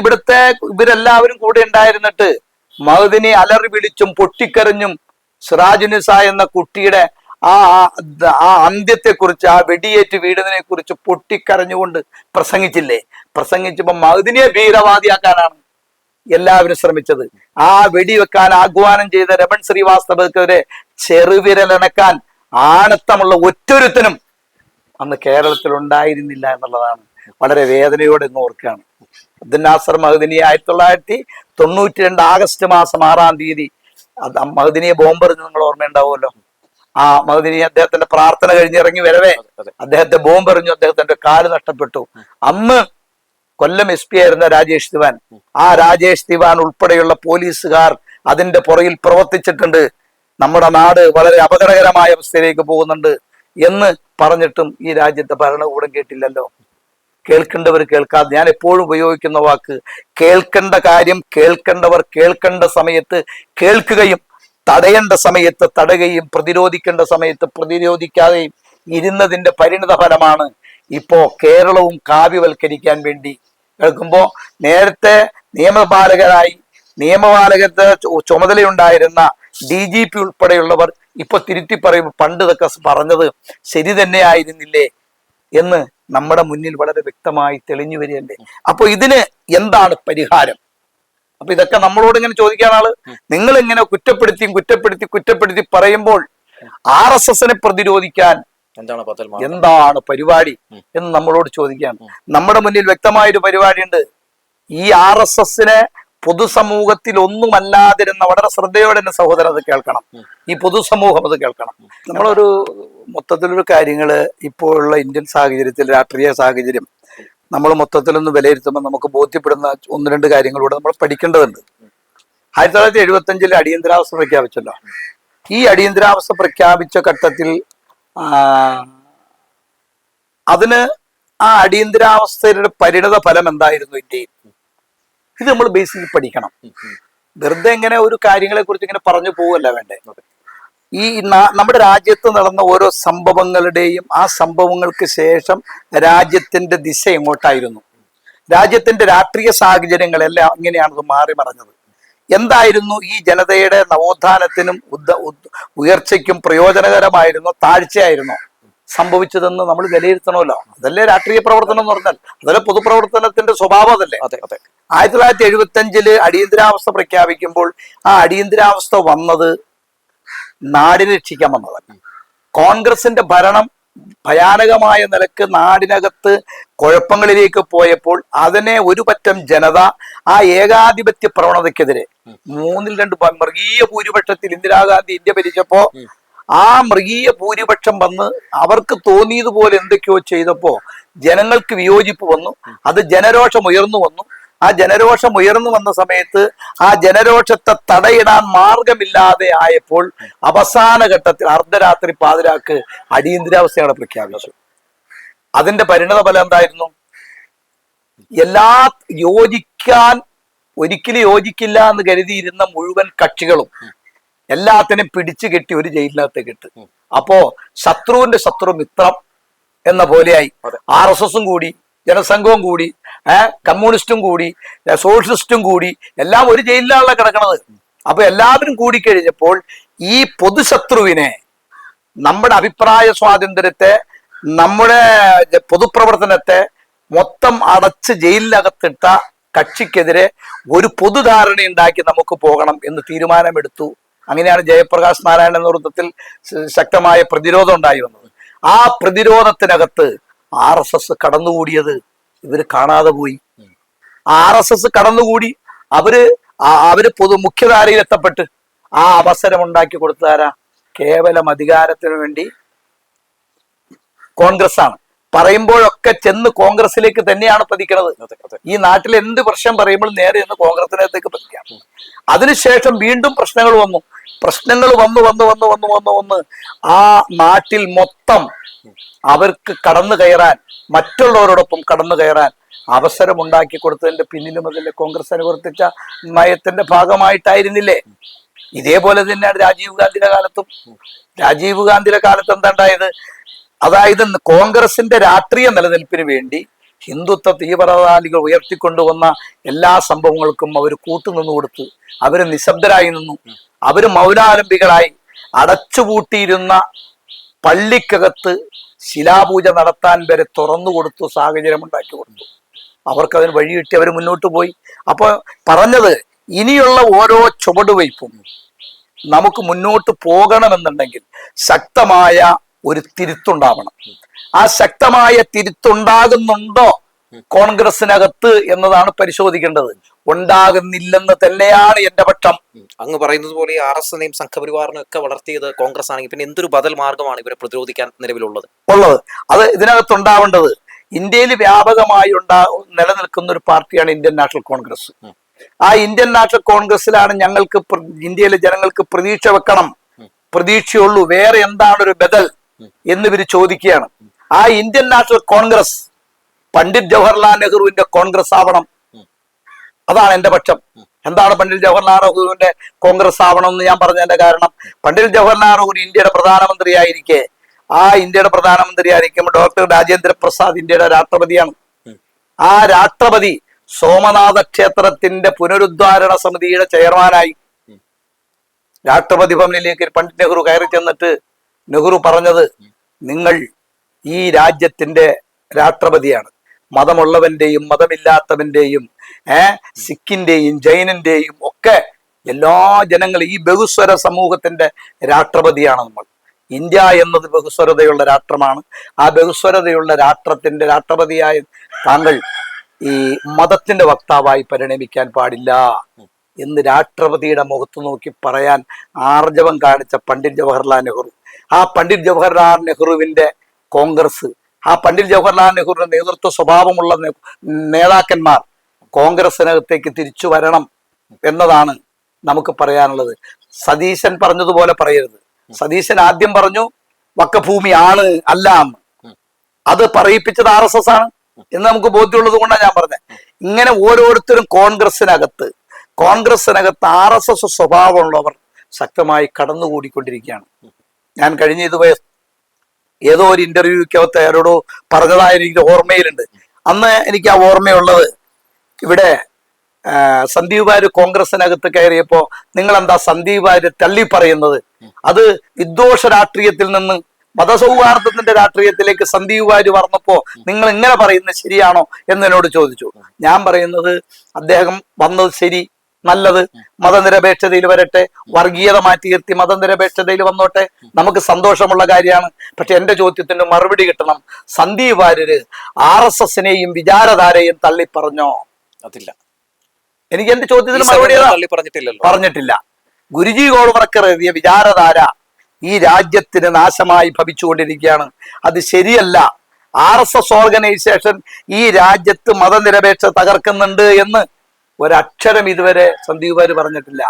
ഇവരെല്ലാവരും കൂടെ ഉണ്ടായിരുന്നിട്ട് മഅ്ദനി അലറി വിളിച്ചും പൊട്ടിക്കരഞ്ഞും സിറാജുന്നിസ എന്ന കുട്ടിയുടെ ആ അന്ത്യത്തെക്കുറിച്ച്, ആ വെടിയേറ്റ് വീടുന്നതിനെ കുറിച്ച് പൊട്ടിക്കരഞ്ഞുകൊണ്ട് പ്രസംഗിച്ചില്ലേ? പ്രസംഗിച്ചപ്പോ മഅ്ദനിയെ ഭീകരവാദിയാക്കാനാണ് എല്ലാവരും ശ്രമിച്ചത്. ആ വെടിവെക്കാൻ ആഹ്വാനം ചെയ്ത രമൺ ശ്രീവാസ്തവക്കെതിരെ ചെറുവിരലനക്കാൻ ആണത്തമുള്ള ഒറ്റൊരുത്തനും അന്ന് കേരളത്തിൽ ഉണ്ടായിരുന്നില്ല എന്നുള്ളതാണ് വളരെ വേദനയോടെ ഇന്ന് ഓർക്കുകയാണ്. അബ്ദുൽ നാസർ മഅ്ദനി 1992 ആഗസ്റ്റ് മാസം 6-ാം തീയതി മഅ്ദനിയെ ബോംബെറിഞ്ഞ് നിങ്ങൾ ഓർമ്മയുണ്ടാവുമല്ലോ. ആ മദനി അദ്ദേഹത്തിന്റെ പ്രാർത്ഥന കഴിഞ്ഞിറങ്ങി വരവേ അദ്ദേഹത്തെ ബോംബെറിഞ്ഞു, അദ്ദേഹത്തിന്റെ കാല് നഷ്ടപ്പെട്ടു. അന്ന് കൊല്ലം SP ആയിരുന്ന രാജേഷ് ദിവാൻ, ആ രാജേഷ് ദിവാൻ ഉൾപ്പെടെയുള്ള പോലീസുകാർ അതിന്റെ പുറകിൽ പ്രവർത്തിച്ചിട്ടുണ്ട്. നമ്മുടെ നാട് വളരെ അപകടകരമായ അവസ്ഥയിലേക്ക് പോകുന്നുണ്ട് എന്ന് പറഞ്ഞിട്ടും ഈ രാജ്യത്തെ ഭരണകൂടം കേട്ടില്ലല്ലോ. കേൾക്കേണ്ടവർ കേൾക്കാതെ, ഞാൻ എപ്പോഴും ഉപയോഗിക്കുന്ന വാക്ക്, കേൾക്കേണ്ട കാര്യം കേൾക്കേണ്ടവർ കേൾക്കേണ്ട സമയത്ത് കേൾക്കുകയും തടയേണ്ട സമയത്ത് തടയുകയും പ്രതിരോധിക്കേണ്ട സമയത്ത് പ്രതിരോധിക്കാതെയും ഇരുന്നതിന്റെ പരിണിത ഫലമാണ് ഇപ്പോ കേരളവും കാവ്യവൽക്കരിക്കാൻ വേണ്ടി കേൾക്കുമ്പോ നേരത്തെ നിയമപാലകത്തെ ചുമതലയുണ്ടായിരുന്ന DGP ഉൾപ്പെടെയുള്ളവർ ഇപ്പൊ തിരുത്തി പറയുമ്പോൾ പണ്ട് ഇതൊക്കെ പറഞ്ഞത് ശരി തന്നെ ആയിരുന്നില്ലേ എന്ന് നമ്മുടെ മുന്നിൽ വളരെ വ്യക്തമായി തെളിഞ്ഞു വരികയല്ലേ. അപ്പൊ ഇതിന് എന്താണ് പരിഹാരം? അപ്പൊ ഇതൊക്കെ നമ്മളോട് ഇങ്ങനെ ചോദിക്കാൻ ആള്, നിങ്ങൾ ഇങ്ങനെ കുറ്റപ്പെടുത്തി പറയുമ്പോൾ RSSനെ പ്രതിരോധിക്കാൻ എന്താണ് പരിപാടി എന്ന് നമ്മളോട് ചോദിക്കാൻ. നമ്മുടെ മുന്നിൽ വ്യക്തമായൊരു പരിപാടിയുണ്ട്. ഈ RSSനെ പൊതുസമൂഹത്തിൽ ഒന്നുമല്ലാതിരുന്ന, വളരെ ശ്രദ്ധയോടെ തന്നെ സഹോദരൻ അത് കേൾക്കണം, ഈ പൊതുസമൂഹം അത് കേൾക്കണം. നമ്മളൊരു മൊത്തത്തിലൊരു കാര്യങ്ങള് ഇപ്പോഴുള്ള ഇന്ത്യൻ സാഹചര്യത്തിൽ, രാഷ്ട്രീയ സാഹചര്യം നമ്മൾ മൊത്തത്തിലൊന്ന് വിലയിരുത്തുമ്പോൾ നമുക്ക് ബോധ്യപ്പെടുന്ന 1-2 കാര്യങ്ങളൂടെ നമ്മൾ പഠിക്കേണ്ടതുണ്ട്. 1975 അടിയന്തരാവസ്ഥ പ്രഖ്യാപിച്ചല്ലോ. ഈ അടിയന്തരാവസ്ഥ പ്രഖ്യാപിച്ച ഘട്ടത്തിൽ അതിന് ആ അടിയന്തരാവസ്ഥയുടെ പരിണത ഫലം എന്തായിരുന്നു ഇന്ത്യയിൽ? ഇത് നമ്മൾ ബേസിക്കലി പഠിക്കണം. വെറുതെ ഇങ്ങനെ ഒരു കാര്യങ്ങളെ കുറിച്ച് ഇങ്ങനെ പറഞ്ഞു പോവല്ല വേണ്ടേ. ഈ നമ്മുടെ രാജ്യത്ത് നടന്ന ഓരോ സംഭവങ്ങളുടെയും ആ സംഭവങ്ങൾക്ക് ശേഷം രാജ്യത്തിന്റെ ദിശ എങ്ങോട്ടായിരുന്നു, രാജ്യത്തിന്റെ രാഷ്ട്രീയ സാഹചര്യങ്ങളെല്ലാം ഇങ്ങനെയാണത് മാറി മറഞ്ഞത്. എന്തായിരുന്നു ഈ ജനതയുടെ നവോത്ഥാനത്തിനും ഉയർച്ചയ്ക്കും പ്രയോജനകരമായിരുന്നോ താഴ്ചയായിരുന്നോ സംഭവിച്ചതെന്ന് നമ്മൾ വിലയിരുത്തണമല്ലോ. അതല്ലേ രാഷ്ട്രീയ പ്രവർത്തനം എന്ന് പറഞ്ഞാൽ, അതല്ലേ പൊതുപ്രവർത്തനത്തിന്റെ സ്വഭാവം. അതല്ലേ 1975 അടിയന്തരാവസ്ഥ പ്രഖ്യാപിക്കുമ്പോൾ ആ അടിയന്തരാവസ്ഥ വന്നത് നാടിനെ രക്ഷിക്കാൻ വന്നതല്ല. കോൺഗ്രസിന്റെ ഭരണം ഭയാനകമായ നിലക്ക് നാടിനകത്ത് കുഴപ്പങ്ങളിലേക്ക് പോയപ്പോൾ അതിനെ ഒരു പറ്റം ജനത ആ ഏകാധിപത്യ പ്രവണതയ്ക്കെതിരെ 3-2 മൃഗീയ ഭൂരിപക്ഷത്തിൽ ഇന്ദിരാഗാന്ധി ഇന്ത്യ ഭരിച്ചപ്പോ ആ മൃഗീയ ഭൂരിപക്ഷം വന്ന് അവർക്ക് തോന്നിയതുപോലെ എന്തൊക്കെയോ ചെയ്തപ്പോ ജനങ്ങൾക്ക് വിയോജിപ്പ് വന്നു. അത് ജനരോഷം ഉയർന്നു വന്നു. ആ ജനരോഷം ഉയർന്നു വന്ന സമയത്ത് ആ ജനരോഷത്തെ തടയിടാൻ മാർഗമില്ലാതെ ആയപ്പോൾ അവസാന ഘട്ടത്തിൽ അർദ്ധരാത്രി പാതിരാക്ക് അടിയന്തരാവസ്ഥയാണ് പ്രഖ്യാപിച്ചു. അതിന്റെ പരിണത ഫലം എന്തായിരുന്നു? ഒരിക്കലും യോജിക്കില്ല എന്ന് കരുതിയിരുന്ന മുഴുവൻ കക്ഷികളും എല്ലാത്തിനും പിടിച്ചു കെട്ടി ഒരു ജയിലിനകത്തേക്ക് ഇട്ട്. അപ്പോ ശത്രുവിന്റെ ശത്രു മിത്രം എന്ന പോലെയായി. RSSും കൂടി, ജനസംഘവും കൂടി, കമ്മ്യൂണിസ്റ്റും കൂടി, സോഷ്യലിസ്റ്റും കൂടി, എല്ലാം ഒരു ജയിലിലാണല്ലോ കിടക്കണത്. അപ്പൊ എല്ലാവരും കൂടിക്കഴിഞ്ഞപ്പോൾ ഈ പൊതുശത്രുവിനെ, നമ്മുടെ അഭിപ്രായ സ്വാതന്ത്ര്യത്തെ, നമ്മുടെ പൊതുപ്രവർത്തനത്തെ മൊത്തം അടച്ച് ജയിലിനകത്തിട്ട കക്ഷിക്കെതിരെ ഒരു പൊതുധാരണ ഉണ്ടാക്കി നമുക്ക് പോകണം എന്ന് തീരുമാനമെടുത്തു. അങ്ങനെയാണ് ജയപ്രകാശ് നാരായണൻ നേതൃത്വത്തിൽ ശക്തമായ പ്രതിരോധം ഉണ്ടായി വന്നത്. ആ പ്രതിരോധത്തിനകത്ത് RSS കടന്നുകൂടിയത് ഇവര് കാണാതെ പോയി. RSS കടന്നുകൂടി അവര് മുഖ്യധാരയിൽ എത്തപ്പെട്ട് ആ അവസരം ഉണ്ടാക്കി കൊടുത്താരാ? കേവലം അധികാരത്തിന് വേണ്ടി കോൺഗ്രസ് ആണ്. പറയുമ്പോഴൊക്കെ ചെന്ന് കോൺഗ്രസിലേക്ക് തന്നെയാണ് പതിക്കുന്നത്. ഈ നാട്ടിൽ എന്ത് പ്രശ്നം പറയുമ്പോൾ നേരെ എന്ന് കോൺഗ്രസിനകത്തേക്ക് പതിക്കാം. അതിനുശേഷം വീണ്ടും പ്രശ്നങ്ങൾ വന്നു ആ നാട്ടിൽ മൊത്തം അവർക്ക് കടന്നു കയറാൻ, മറ്റുള്ളവരോടൊപ്പം കടന്നു കയറാൻ അവസരം ഉണ്ടാക്കി കൊടുത്തതിന്റെ പിന്നിലും അതിന്റെ കോൺഗ്രസ് അനുവർത്തിച്ച നയത്തിന്റെ ഭാഗമായിട്ടായിരുന്നില്ലേ? ഇതേപോലെ തന്നെയാണ് രാജീവ് ഗാന്ധിയുടെ കാലത്ത് എന്താ ഉണ്ടായത്? അതായത് കോൺഗ്രസിന്റെ രാഷ്ട്രീയ നിലനിൽപ്പിന് വേണ്ടി ഹിന്ദുത്വ തീവ്രവാദികൾ ഉയർത്തിക്കൊണ്ടുവന്ന എല്ലാ സംഭവങ്ങൾക്കും അവർ കൂട്ടുനിന്നു കൊടുത്തു. അവര് നിശബ്ദരായി നിന്നു. അവര് മൗനാലംബികളായി അടച്ചുപൂട്ടിയിരുന്ന പള്ളിക്കകത്ത് ശിലാപൂജ നടത്താൻ വരെ തുറന്നു കൊടുത്തു, സാഹചര്യം ഉണ്ടാക്കി കൊടുത്തു. അവർക്കതിന് വഴി കിട്ടി, അവർ മുന്നോട്ട് പോയി. അപ്പൊ പറഞ്ഞത്, ഇനിയുള്ള ഓരോ ചുവടുവയ്പും നമുക്ക് മുന്നോട്ട് പോകണമെന്നുണ്ടെങ്കിൽ ശക്തമായ ഒരു തിരുത്തുണ്ടാവണം. ആ ശക്തമായ തിരുത്തുണ്ടാകുന്നുണ്ടോ കോൺഗ്രസിനകത്ത് എന്നതാണ് പരിശോധിക്കേണ്ടത്. ഉണ്ടാകുന്നില്ലെന്ന് തന്നെയാണ് എന്റെ പക്ഷം. അങ്ങ് പറയുന്നത് പോലെ ഈ RSSനെയും സംഘപരിവാറിനെയും ഒക്കെ വളർത്തിയത് കോൺഗ്രസ് ആണെങ്കിൽ പിന്നെ എന്തൊരു ബദൽ മാർഗമാണ് ഇവരെ പ്രതിരോധിക്കാൻ നിലവിലുള്ളത്? അത് ഇതിനകത്ത് ഉണ്ടാവേണ്ടത്, ഇന്ത്യയിൽ വ്യാപകമായി നിലനിൽക്കുന്ന ഒരു പാർട്ടിയാണ് ഇന്ത്യൻ നാഷണൽ കോൺഗ്രസ്. ആ ഇന്ത്യൻ നാഷണൽ കോൺഗ്രസിലാണ് ഞങ്ങൾക്ക് ഇന്ത്യയിലെ ജനങ്ങൾക്ക് പ്രതീക്ഷ വെക്കണം, പ്രതീക്ഷയുള്ളൂ, വേറെ എന്താണ് ഒരു ബദൽ എന്നിവർ ചോദിക്കുകയാണ്. ആ ഇന്ത്യൻ നാഷണൽ കോൺഗ്രസ് പണ്ഡിറ്റ് ജവഹർലാൽ നെഹ്റുവിന്റെ കോൺഗ്രസ് ആവണം. അതാണ് എന്റെ പക്ഷം. എന്താണ് പണ്ഡിറ്റ് ജവഹർലാൽ നെഹ്റുവിന്റെ കോൺഗ്രസ് ആവണം എന്ന് ഞാൻ പറഞ്ഞതിന്റെ കാരണം, പണ്ഡിറ്റ് ജവഹർലാൽ നെഹ്റു ഇന്ത്യയുടെ പ്രധാനമന്ത്രിയായിരിക്കെ, ആ ഇന്ത്യയുടെ പ്രധാനമന്ത്രിയായിരിക്കുമ്പോൾ ഡോക്ടർ രാജേന്ദ്ര പ്രസാദ് ഇന്ത്യയുടെ രാഷ്ട്രപതിയാണ്. ആ രാഷ്ട്രപതി സോമനാഥ ക്ഷേത്രത്തിന്റെ പുനരുദ്ധാരണ സമിതിയുടെ ചെയർമാനായി. രാഷ്ട്രപതി ഭവനിലേക്ക് പണ്ഡിറ്റ് നെഹ്റു കയറി ചെന്നിട്ട് നെഹ്റു പറഞ്ഞത്, നിങ്ങൾ ഈ രാജ്യത്തിന്റെ രാഷ്ട്രപതിയാണ്, മതമുള്ളവന്റെയും മതമില്ലാത്തവന്റെയും സിഖിന്റെയും ജൈനന്റെയും ഒക്കെ എല്ലാ ജനങ്ങളും, ഈ ബഹുസ്വര സമൂഹത്തിന്റെ രാഷ്ട്രപതിയാണ് നമ്മൾ. ഇന്ത്യ എന്നത് ബഹുസ്വരതയുള്ള രാഷ്ട്രമാണ്. ആ ബഹുസ്വരതയുള്ള രാഷ്ട്രത്തിന്റെ രാഷ്ട്രപതിയായ താങ്കൾ ഈ മതത്തിന്റെ വക്താവായി പരിണമിക്കാൻ പാടില്ല എന്ന് രാഷ്ട്രപതിയുടെ മുഖത്ത് നോക്കി പറയാൻ ആർജവം കാണിച്ച പണ്ഡിറ്റ് ജവഹർലാൽ നെഹ്റു, ആ പണ്ഡിറ്റ് ജവഹർലാൽ നെഹ്റുവിന്റെ കോൺഗ്രസ്, ആ പണ്ഡിറ്റ് ജവഹർലാൽ നെഹ്റുവിന്റെ നേതൃത്വ സ്വഭാവമുള്ള നേതാക്കന്മാർ കോൺഗ്രസിനകത്തേക്ക് തിരിച്ചു വരണം എന്നതാണ് നമുക്ക് പറയാനുള്ളത്. സതീശൻ പറഞ്ഞതുപോലെ പറയരുത്. സതീശൻ ആദ്യം പറഞ്ഞു വക്കഭൂമി ആണ് അല്ല എന്ന്. അത് പറയിപ്പിച്ചത് RSS ആണ് എന്ന് നമുക്ക് ബോധ്യമുള്ളത് കൊണ്ടാണ് ഞാൻ പറഞ്ഞത്. ഇങ്ങനെ ഓരോരുത്തരും കോൺഗ്രസിനകത്ത് RSS സ്വഭാവമുള്ളവർ ശക്തമായി കടന്നുകൂടിക്കൊണ്ടിരിക്കുകയാണ്. ഞാൻ കഴിഞ്ഞ ഇതുവരെ ഏതോ ഒരു ഇന്റർവ്യൂക്കകത്ത് ആരോടോ പറഞ്ഞതായ എനിക്ക് ഓർമ്മയിലുണ്ട്. അന്ന് എനിക്ക് ആ ഓർമ്മയുള്ളത്, ഇവിടെ സന്ദീപ് വാര്യർ കോൺഗ്രസിനകത്ത് കയറിയപ്പോ നിങ്ങൾ എന്താ സന്ദീപ് വാര്യർ തള്ളി പറയുന്നത്, അത് വിദ്വേഷ രാഷ്ട്രീയത്തിൽ നിന്ന് മതസൗഹാർദ്ദത്തിന്റെ രാഷ്ട്രീയത്തിലേക്ക് സന്ദീപ് വാര്യർ വന്നപ്പോ നിങ്ങൾ ഇങ്ങനെ പറയുന്നത് ശരിയാണോ എന്ന് എന്നോട് ചോദിച്ചു. ഞാൻ പറയുന്നത്, അദ്ദേഹം വന്നത് ശരി, നല്ലത്, മതനിരപേക്ഷതയിൽ വരട്ടെ, വർഗീയത മാറ്റി നിർത്തി മതനിരപേക്ഷതയിൽ വന്നോട്ടെ, നമുക്ക് സന്തോഷമുള്ള കാര്യമാണ്. പക്ഷെ എന്റെ ചോദ്യത്തിന് മറുപടി കിട്ടണം. സന്ദീപ് വാര്യര് RSSനെയും വിചാരധാരയും തള്ളി പറഞ്ഞോ? അതില്ല. എനിക്ക് എന്റെ ചോദ്യത്തിന് മറുപടി പറഞ്ഞിട്ടില്ല. ഗുരുജി ഗോൾവർക്കർ എഴുതിയ വിചാരധാര ഈ രാജ്യത്തിന് നാശമായി ഭവിച്ചുകൊണ്ടിരിക്കുകയാണ്. അത് ശരിയല്ല. RSS ഓർഗനൈസേഷൻ ഈ രാജ്യത്ത് മതനിരപേക്ഷത തകർക്കുന്നുണ്ട് എന്ന് ഒരക്ഷരം ഇതുവരെ സന്ദീപ് വാര്യർ പറഞ്ഞിട്ടില്ല.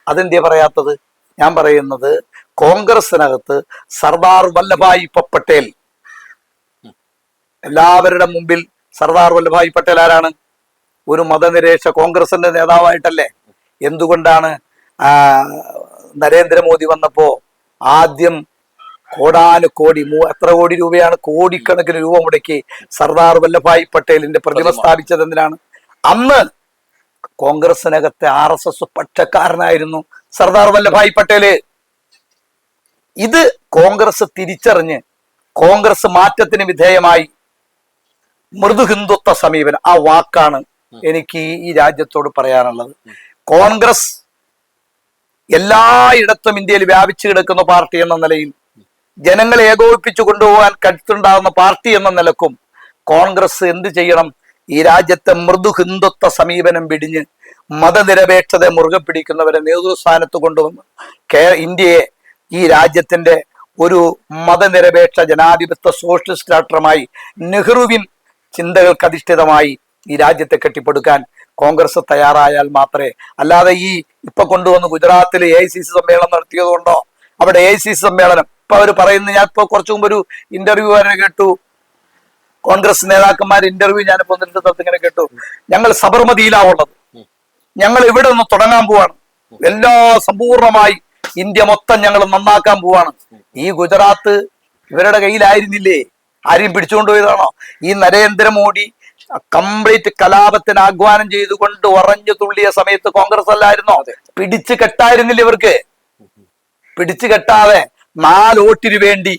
അതെന്താ പറയാത്തത്? ഞാൻ പറയുന്നത്, കോൺഗ്രസിനകത്ത് സർദാർ വല്ലഭായ് പട്ടേൽ, എല്ലാവരുടെ മുമ്പിൽ സർദാർ വല്ലഭായ് പട്ടേൽ ആരാണ്? ഒരു മതനിരപേക്ഷ കോൺഗ്രസിന്റെ നേതാവായിട്ടല്ലേ? എന്തുകൊണ്ടാണ് നരേന്ദ്രമോദി വന്നപ്പോ ആദ്യം കോടാനുകോടി, എത്ര കോടി രൂപയാണ്, കോടിക്കണക്കിന് രൂപ മുടക്കി സർദാർ വല്ലഭായ് പട്ടേലിന്റെ പ്രതിമ സ്ഥാപിച്ചത് എന്തിനാണ്? അന്ന് കോൺഗ്രസിനകത്തെ RSS പക്ഷക്കാരനായിരുന്നു സർദാർ വല്ലഭായ് പട്ടേല്. ഇത് കോൺഗ്രസ് തിരിച്ചറിഞ്ഞ് കോൺഗ്രസ് മാറ്റത്തിന് വിധേയമായി. മൃദു ഹിന്ദുത്വ സമീപനം, ആ വാക്കാണ് എനിക്ക് ഈ രാജ്യത്തോട് പറയാനുള്ളത്. കോൺഗ്രസ് എല്ലായിടത്തും ഇന്ത്യയിൽ വ്യാപിച്ചു കിടക്കുന്ന പാർട്ടി എന്ന നിലയിൽ, ജനങ്ങളെ ഏകോപിപ്പിച്ചു കൊണ്ടുപോകാൻ കരുത്തുണ്ടാകുന്ന പാർട്ടി എന്ന നിലക്കും കോൺഗ്രസ് എന്ത് ചെയ്യണം? ഈ രാജ്യത്തെ മൃദു ഹിന്ദുത്വ സമീപനം പിടിഞ്ഞ് മതനിരപേക്ഷത മുറുകെ പിടിക്കുന്നവരെ നേതൃസ്ഥാനത്ത് കൊണ്ടുവന്ന് ഇന്ത്യയെ ഈ രാജ്യത്തിന്റെ ഒരു മതനിരപേക്ഷ ജനാധിപത്യ സോഷ്യലിസ്റ്റ് രാഷ്ട്രമായി, നെഹ്റുവിൻ ചിന്തകൾക്ക് അധിഷ്ഠിതമായി ഈ രാജ്യത്തെ കെട്ടിപ്പടുക്കാൻ കോൺഗ്രസ് തയ്യാറായാൽ മാത്രമേ, അല്ലാതെ ഈ ഇപ്പൊ കൊണ്ടുവന്ന് ഗുജറാത്തിൽ AICC സമ്മേളനം നടത്തിയത് കൊണ്ടോ, അവിടെ AICC സമ്മേളനം ഇപ്പൊ അവർ പറയുന്നത്, ഞാൻ ഇപ്പൊ കുറച്ചു മുമ്പ് ഒരു ഇന്റർവ്യൂ വരെ കേട്ടു, കോൺഗ്രസ് നേതാക്കന്മാർ ഇന്റർവ്യൂ ഞാനിപ്പോ ഇങ്ങനെ കേട്ടു, ഞങ്ങൾ സബർമതിയിലാവുള്ളത്, ഞങ്ങൾ ഇവിടെ നിന്ന് തുടങ്ങാൻ പോവാണ്, എല്ലാ സമ്പൂർണമായി ഇന്ത്യ മൊത്തം ഞങ്ങൾ നന്നാക്കാൻ പോവാണ്. ഈ ഗുജറാത്ത് ഇവരുടെ കയ്യിലായിരുന്നില്ലേ? ആരെയും പിടിച്ചുകൊണ്ടുപോയതാണോ? ഈ നരേന്ദ്രമോദി കംപ്ലീറ്റ് കലാപത്തിന് ആഹ്വാനം ചെയ്തുകൊണ്ട് ഉറഞ്ഞു തുള്ളിയ സമയത്ത് കോൺഗ്രസ് അല്ലായിരുന്നോ? പിടിച്ചു കെട്ടായിരുന്നില്ല ഇവർക്ക്? പിടിച്ചു കെട്ടാതെ 4 വോട്ടിന് വേണ്ടി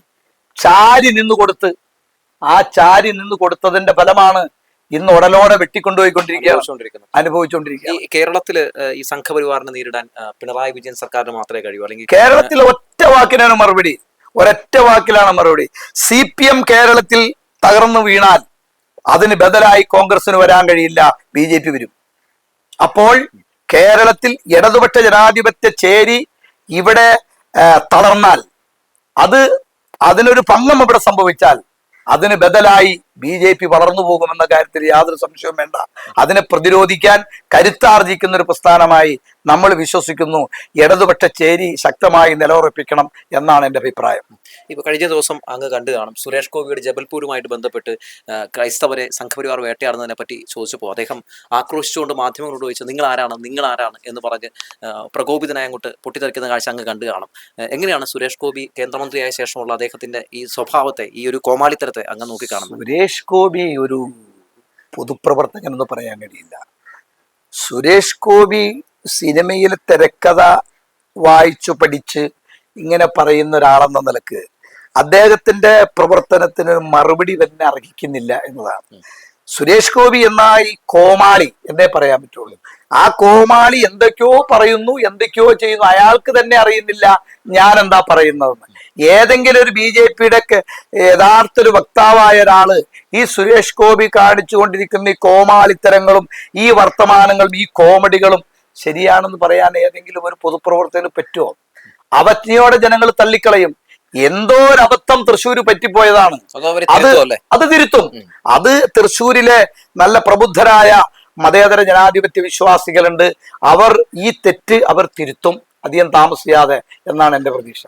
ചാരി നിന്ന് കൊടുത്ത്, ആ ചാരി നിന്ന് കൊടുത്തതിന്റെ ഫലമാണ് ഇന്ന് ഉടലോടെ അനുഭവിച്ചുകൊണ്ടിരിക്കുക. ഈ കേരളത്തില് ഈ സംഘപരിവാറിനെ നേരിടാൻ പിണറായി വിജയൻ സർക്കാരിന് മാത്രമേ കഴിയൂ, അല്ലെങ്കിൽ കേരളത്തിൽ ഒറ്റ വാക്കിനാണ് മറുപടി, ഒരൊറ്റ വാക്കിലാണ് മറുപടി. CPM കേരളത്തിൽ തകർന്നു വീണാൽ അതിന് ബദലായി കോൺഗ്രസിന് വരാൻ കഴിയില്ല, BJP വരും. അപ്പോൾ കേരളത്തിൽ ഇടതുപക്ഷ ജനാധിപത്യ ചേരി ഇവിടെ തളർന്നാൽ, അതിനൊരു ഭംഗം ഇവിടെ സംഭവിച്ചാൽ അതിന് ബദലായി BJP വളർന്നു പോകുമെന്ന കാര്യത്തിൽ യാതൊരു സംശയവും വേണ്ട. അതിനെ പ്രതിരോധിക്കാൻ കരുത്താർജിക്കുന്ന ഒരു പ്രസ്ഥാനമായി നമ്മൾ വിശ്വസിക്കുന്നു. ഇടതുപക്ഷ ചേരി ശക്തമായി നിലയുറപ്പിക്കണം എന്നാണ് എൻ്റെ അഭിപ്രായം. ഇപ്പൊ കഴിഞ്ഞ ദിവസം അങ്ങ് കണ്ടു കാണും, സുരേഷ് ഗോപിയുടെ ജബൽപൂരുമായിട്ട് ബന്ധപ്പെട്ട് ക്രൈസ്തവരെ സംഘപരിവാർ വേട്ടയാടുന്നതിനെ പറ്റി ചോദിച്ചപ്പോൾ അദ്ദേഹം ആക്രോശിച്ചുകൊണ്ട് മാധ്യമങ്ങളോട് ചോദിച്ചു, നിങ്ങൾ ആരാണ് എന്ന് പറഞ്ഞ് പ്രകോപിതനായ അങ്ങോട്ട് പൊട്ടിത്തെറിക്കുന്ന കാഴ്ച അങ്ങ് കണ്ടു കാണും. എങ്ങനെയാണ് സുരേഷ് ഗോപി കേന്ദ്രമന്ത്രിയായ ശേഷമുള്ള അദ്ദേഹത്തിന്റെ ഈ സ്വഭാവത്തെ, ഈ ഒരു കോമാളിത്തരത്തെ അങ്ങ് നോക്കിക്കാണുന്നത്? സുരേഷ് ഗോപി ഒരു പൊതുപ്രവർത്തകൻ എന്ന് പറയാൻ കഴിയില്ല. സുരേഷ് ഗോപി സിനിമയിൽ തിരക്കഥ വായിച്ചു പഠിച്ച് ഇങ്ങനെ പറയുന്ന ഒരാളെന്ന നിലക്ക് അദ്ദേഹത്തിന്റെ പ്രവർത്തനത്തിന് മറുപടി തന്നെ അർഹിക്കുന്നില്ല എന്നതാണ്. സുരേഷ് ഗോപി എന്ന ഈ കോമാളി എന്നേ പറയാൻ പറ്റുള്ളൂ. ആ കോമാളി എന്തൊക്കെയോ പറയുന്നു, എന്തൊക്കെയോ ചെയ്യുന്നു, അയാൾക്ക് തന്നെ അറിയുന്നില്ല ഞാൻ എന്താ പറയുന്നതെന്ന്. ഏതെങ്കിലും ഒരു BJPയുടെ യഥാർത്ഥ ഒരു വക്താവായ ഒരാള് ഈ സുരേഷ് ഗോപി കാണിച്ചുകൊണ്ടിരിക്കുന്ന ഈ കോമാളിത്തരങ്ങളും ഈ വർത്തമാനങ്ങളും ഈ കോമഡികളും ശരിയാണെന്ന് പറയാൻ ഏതെങ്കിലും ഒരു പൊതുപ്രവർത്തകന് പറ്റുമോ? അവജ്ഞയോടെ ജനങ്ങൾ തള്ളിക്കളയും. എന്തോ ഒരു അബദ്ധം തൃശ്ശൂര് പറ്റിപ്പോയതാണ്, അത് തിരുത്തും. അത് തൃശ്ശൂരിലെ നല്ല പ്രബുദ്ധരായ മതേതര ജനാധിപത്യ വിശ്വാസികളുണ്ട്. അവർ ഈ തെറ്റ് തിരുത്തും അധികം താമസിയാതെ എന്നാണ് എൻ്റെ പ്രതീക്ഷ.